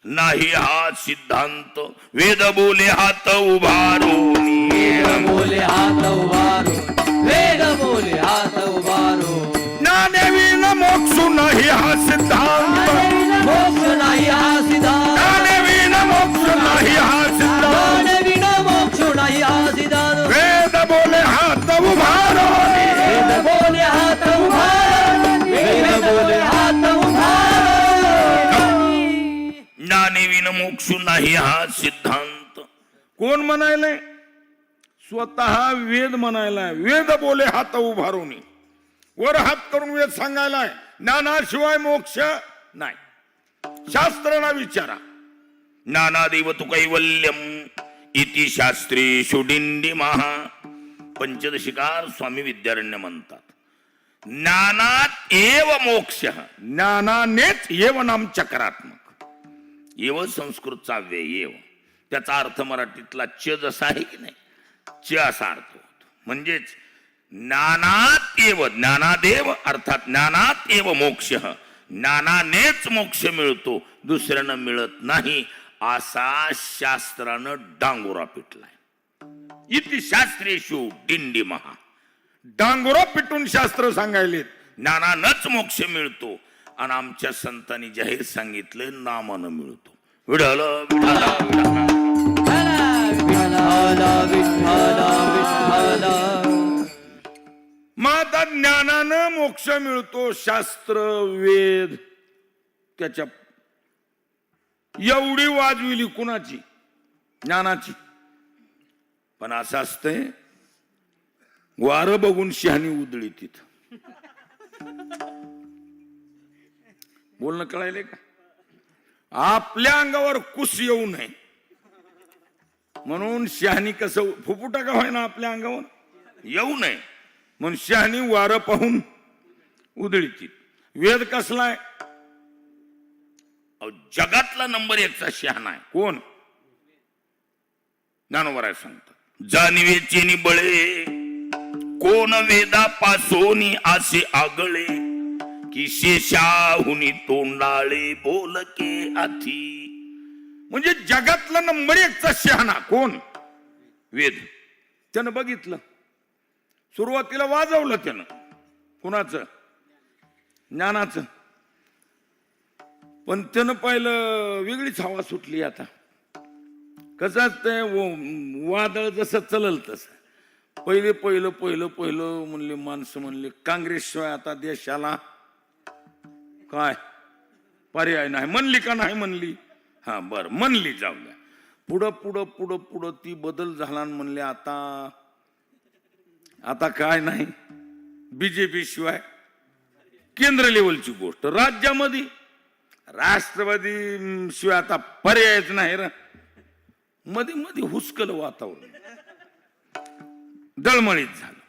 नाही हा सिद्धांत. वेद बोले हात उभारून बोले हात उभारो वेद बोले हात उभारो ज्ञाने विन मोक्षू नाही हा सिद्धांत. मोक्ष नाही हा सिद्धांत ज्ञाने विन मोक्ष नाही हा सिद्धांत. विना मोक्ष नाही हा सिद्धांत वेद बोले हात उभारून वेद बोले हात उभारो वेद बोले हात उभारो ज्ञाने विन मोक्ष नाही हा सिद्धांत. कोण म्हणायलाय? स्वतः वेद म्हणायलाय. वेद बोले हात उभारून वर हात करून वेद सांगायलाय ज्ञानाशिवाय मोक्ष नाही. शास्त्राला विचारा. ज्ञानादेव तु कैवल्यम इति शास्त्रेषु डिंडिमहा. पंचदशिकार स्वामी विद्यारण्य म्हणतात ज्ञानात एव मोक्ष. ज्ञानानेच एव नाम चक्रात्मक. एव संस्कृतचा व्यय एव त्याचा अर्थ मराठीतला च जसा आहे की नाही च असा अर्थ होतो. म्हणजेच ज्ञानात एव ज्ञानादेव अर्थात ज्ञानात एव मोक्ष. ज्ञानानेच मोक्ष मिळतो दुसऱ्यानं मिळत नाही असा शास्त्रानं डांगोरा पिटलाय. इति शास्त्रेषु डिंडिमहा. डांगोरा पिटून शास्त्र सांगायलेत ज्ञानानच मोक्ष मिळतो आणि आमच्या संतांनी जाहीर सांगितलं नामानं मिळतो. विठ्ठल विठ्ठल माता ज्ञानानं मोक्ष मिळतो. शास्त्र वेद त्याच्या एवढी वाजविली कुणाची? ज्ञानाची. पण असं असतंय वारं बघून शहाणी उधळी तिथं. बोलणं कळायले का? आपल्या अंगावर कुस येऊ नये म्हणून शहाणी कसं फुफुटा का व्हायना आपल्या अंगावर येऊ नये म्हणून शहाणी वारं पाहून उधळीची. वेद कसलाय? जगातला नंबर 1 चा शहाणा आहे. कोण? ज्ञानोबराय सांगतात जाणवेचे निबळे कोण वेदा पासोनी असे आगळे की शेषाहुनी तोंडाळे बोलके आथी. म्हणजे जगातला नंबर 1 चा शहाणा कोण? वेद. त्यानं बघितलं सुरुवातीला वाजवलं त्यानं. कुणाचं? ज्ञानाचं. पण त्यानं पाहिलं वेगळीच हवा सुटली. आता कसं असतंय वादळ जसं चलल तसं. पहिलं म्हणले माणसं म्हणले काँग्रेसशिवाय आता देशाला काय पर्याय नाही. म्हणली का नाही म्हणली? हा बर म्हणली जाऊ द्या. पुढं ती बदल झाला म्हणले आता काय नाही बीजेपी शिवाय केंद्र लेवलची गोष्ट. राज्यामध्ये राष्ट्रवादी शिवाय आता पर्यायच नाही. मध्ये हुसकल वातावरण दळमळीत झालं.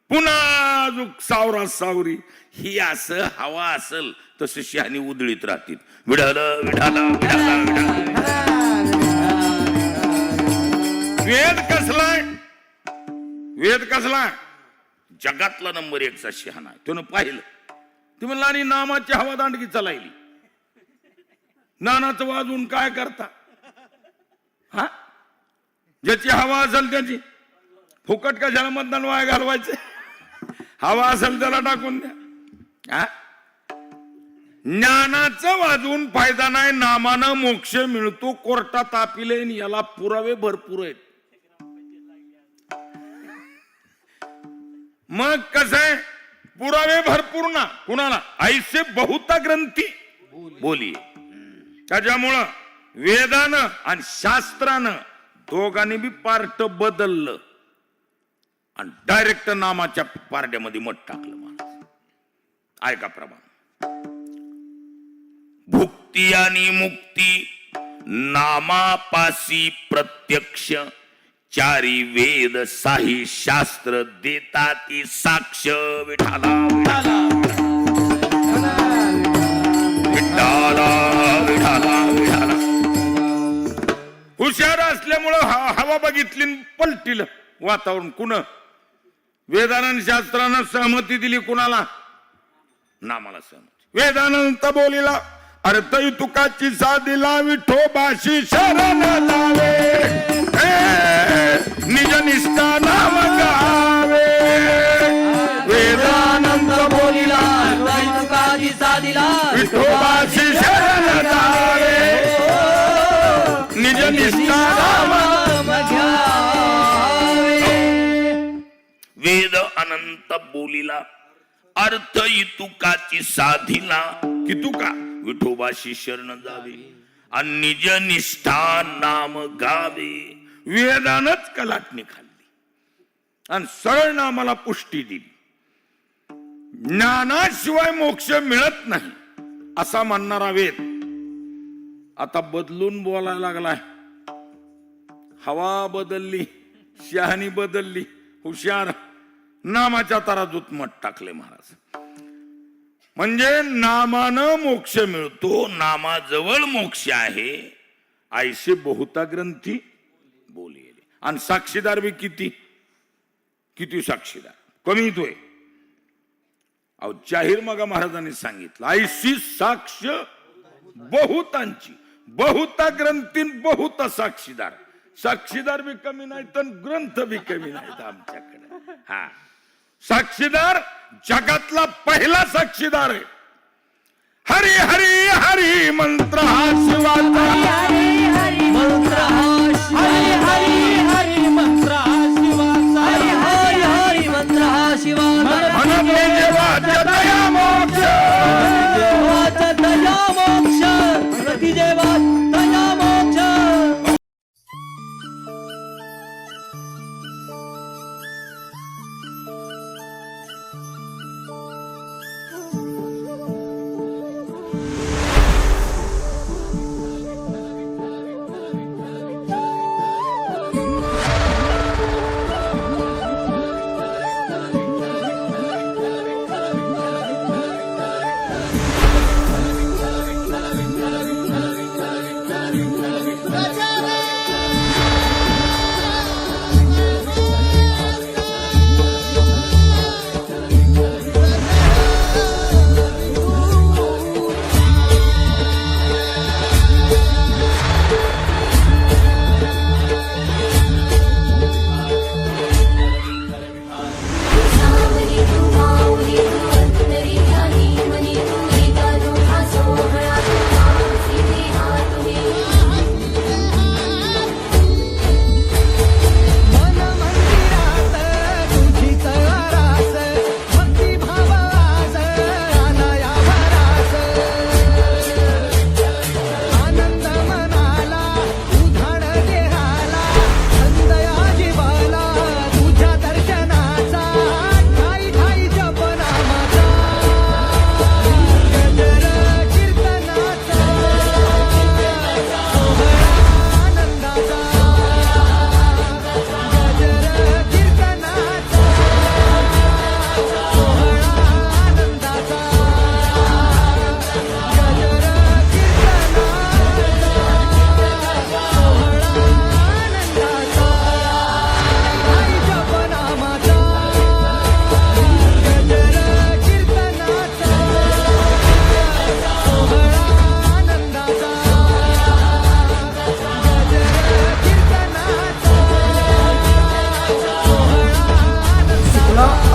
पुन्हा अजून सावरा सावरी ही असं हवा असल तसं शहाणी उधळीत राहतील. विढाल विढाल वेद कसलाय? वेद कसलाय? जगातला नंबर 1 चा शहाणा. त्यानं पाहिलं ते म्हणलं आणि नामाची हवा दांडगी चालायली. नानाचं वाजवून काय करता? हा ज्याची हवा असेल त्याची. फुकट कशाला मतदान वाया घालवायचं? हवा असेल त्याला टाकून द्या. हा ज्ञानाचं वाजवून फायदा नाही, नामानं मोक्ष मिळतो. कोर्टात अपील आहे, याला पुरावे भरपूर आहेत. मग कसं आहे, पुरावे भरपूर ना. कुणाला? ऐसे बहुता ग्रंथी बोली. त्याच्यामुळं वेदानं आणि शास्त्रानं दोघांनी बी पार्ट बदललं आणि डायरेक्ट नामाच्या पारड्यामध्ये मत टाकलं. महाराज ऐका प्रमाण. भुक्ती आणि मुक्ती नामापासी प्रत्यक्ष, चारी वेद साही शास्त्र देतात साक्ष. विठाला विठाला विठाला विठाला. हुशार असल्यामुळं हवा बघितली पलटिलं वातावरण. कुण? वेदानंद शास्त्रानं सहमती दिली. कुणाला? नामाला सहमती. वेदानंद बोलीला अर्थ तुकाची साधीला, विठोबाशी शरण लावे, निज निष्ठा नाम गावे. वेदानंद बोलीला तुकाची साधीला, विठोबाशी शरण लावे, निज निष्ठा नाम घ्यावे. वेद अनंत बोलीला अर्थ तुकाची साधीला, की तुका विठोबाशी शरण जावे आणि निज निष्ठा नाम गावे. वेदानच कलाटणी खाल्ली आणि सरळ नामाला पुष्टी दिली. ज्ञानाशिवाय मोक्ष मिळत नाही असा म्हणणारा वेद आता बदलून बोलायला लागलाय. हवा बदलली, शहाणी बदलली, हुशार नामाच्या तराजूत मत टाकले महाराज. म्हणजे नामानं मोक्ष मिळतो, नामाजवळ मोक्ष आहे. ऐसे बहुता ग्रंथी बोली. आणि साक्षीदार बी किती किती साक्षीदार, कमी येतोय. अहो जाहीर मग महाराजांनी सांगितलं, ऐशी साक्ष बहुतांची, बहुता ग्रंथी बहुत साक्षीदार. साक्षीदार बी कमी नाही तर ग्रंथ बी कमी नाहीत आमच्याकडे. हा साक्षीदार जगातला पहिला साक्षीदार आहे. हरी हरी हरी मंत्र हा शिवाचा, मंत्र हरी हरी हरी मंत्र शिवाचा, हरी हरी मंत्र शिवाचा. म्हणते जेव्हा दया मोक्ष, देवाचा दया मोक्ष, प्रति देवा दया मोक्ष.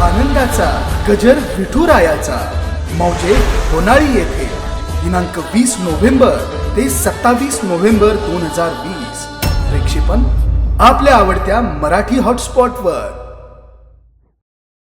आनंदाचा गजर विठुरायाचा मौजे होनाळी येथे. दिनांक 20 नोव्हेंबर ते 27 नोव्हेंबर 2020. प्रक्षेपण आपल्या आवडत्या मराठी हॉटस्पॉटवर.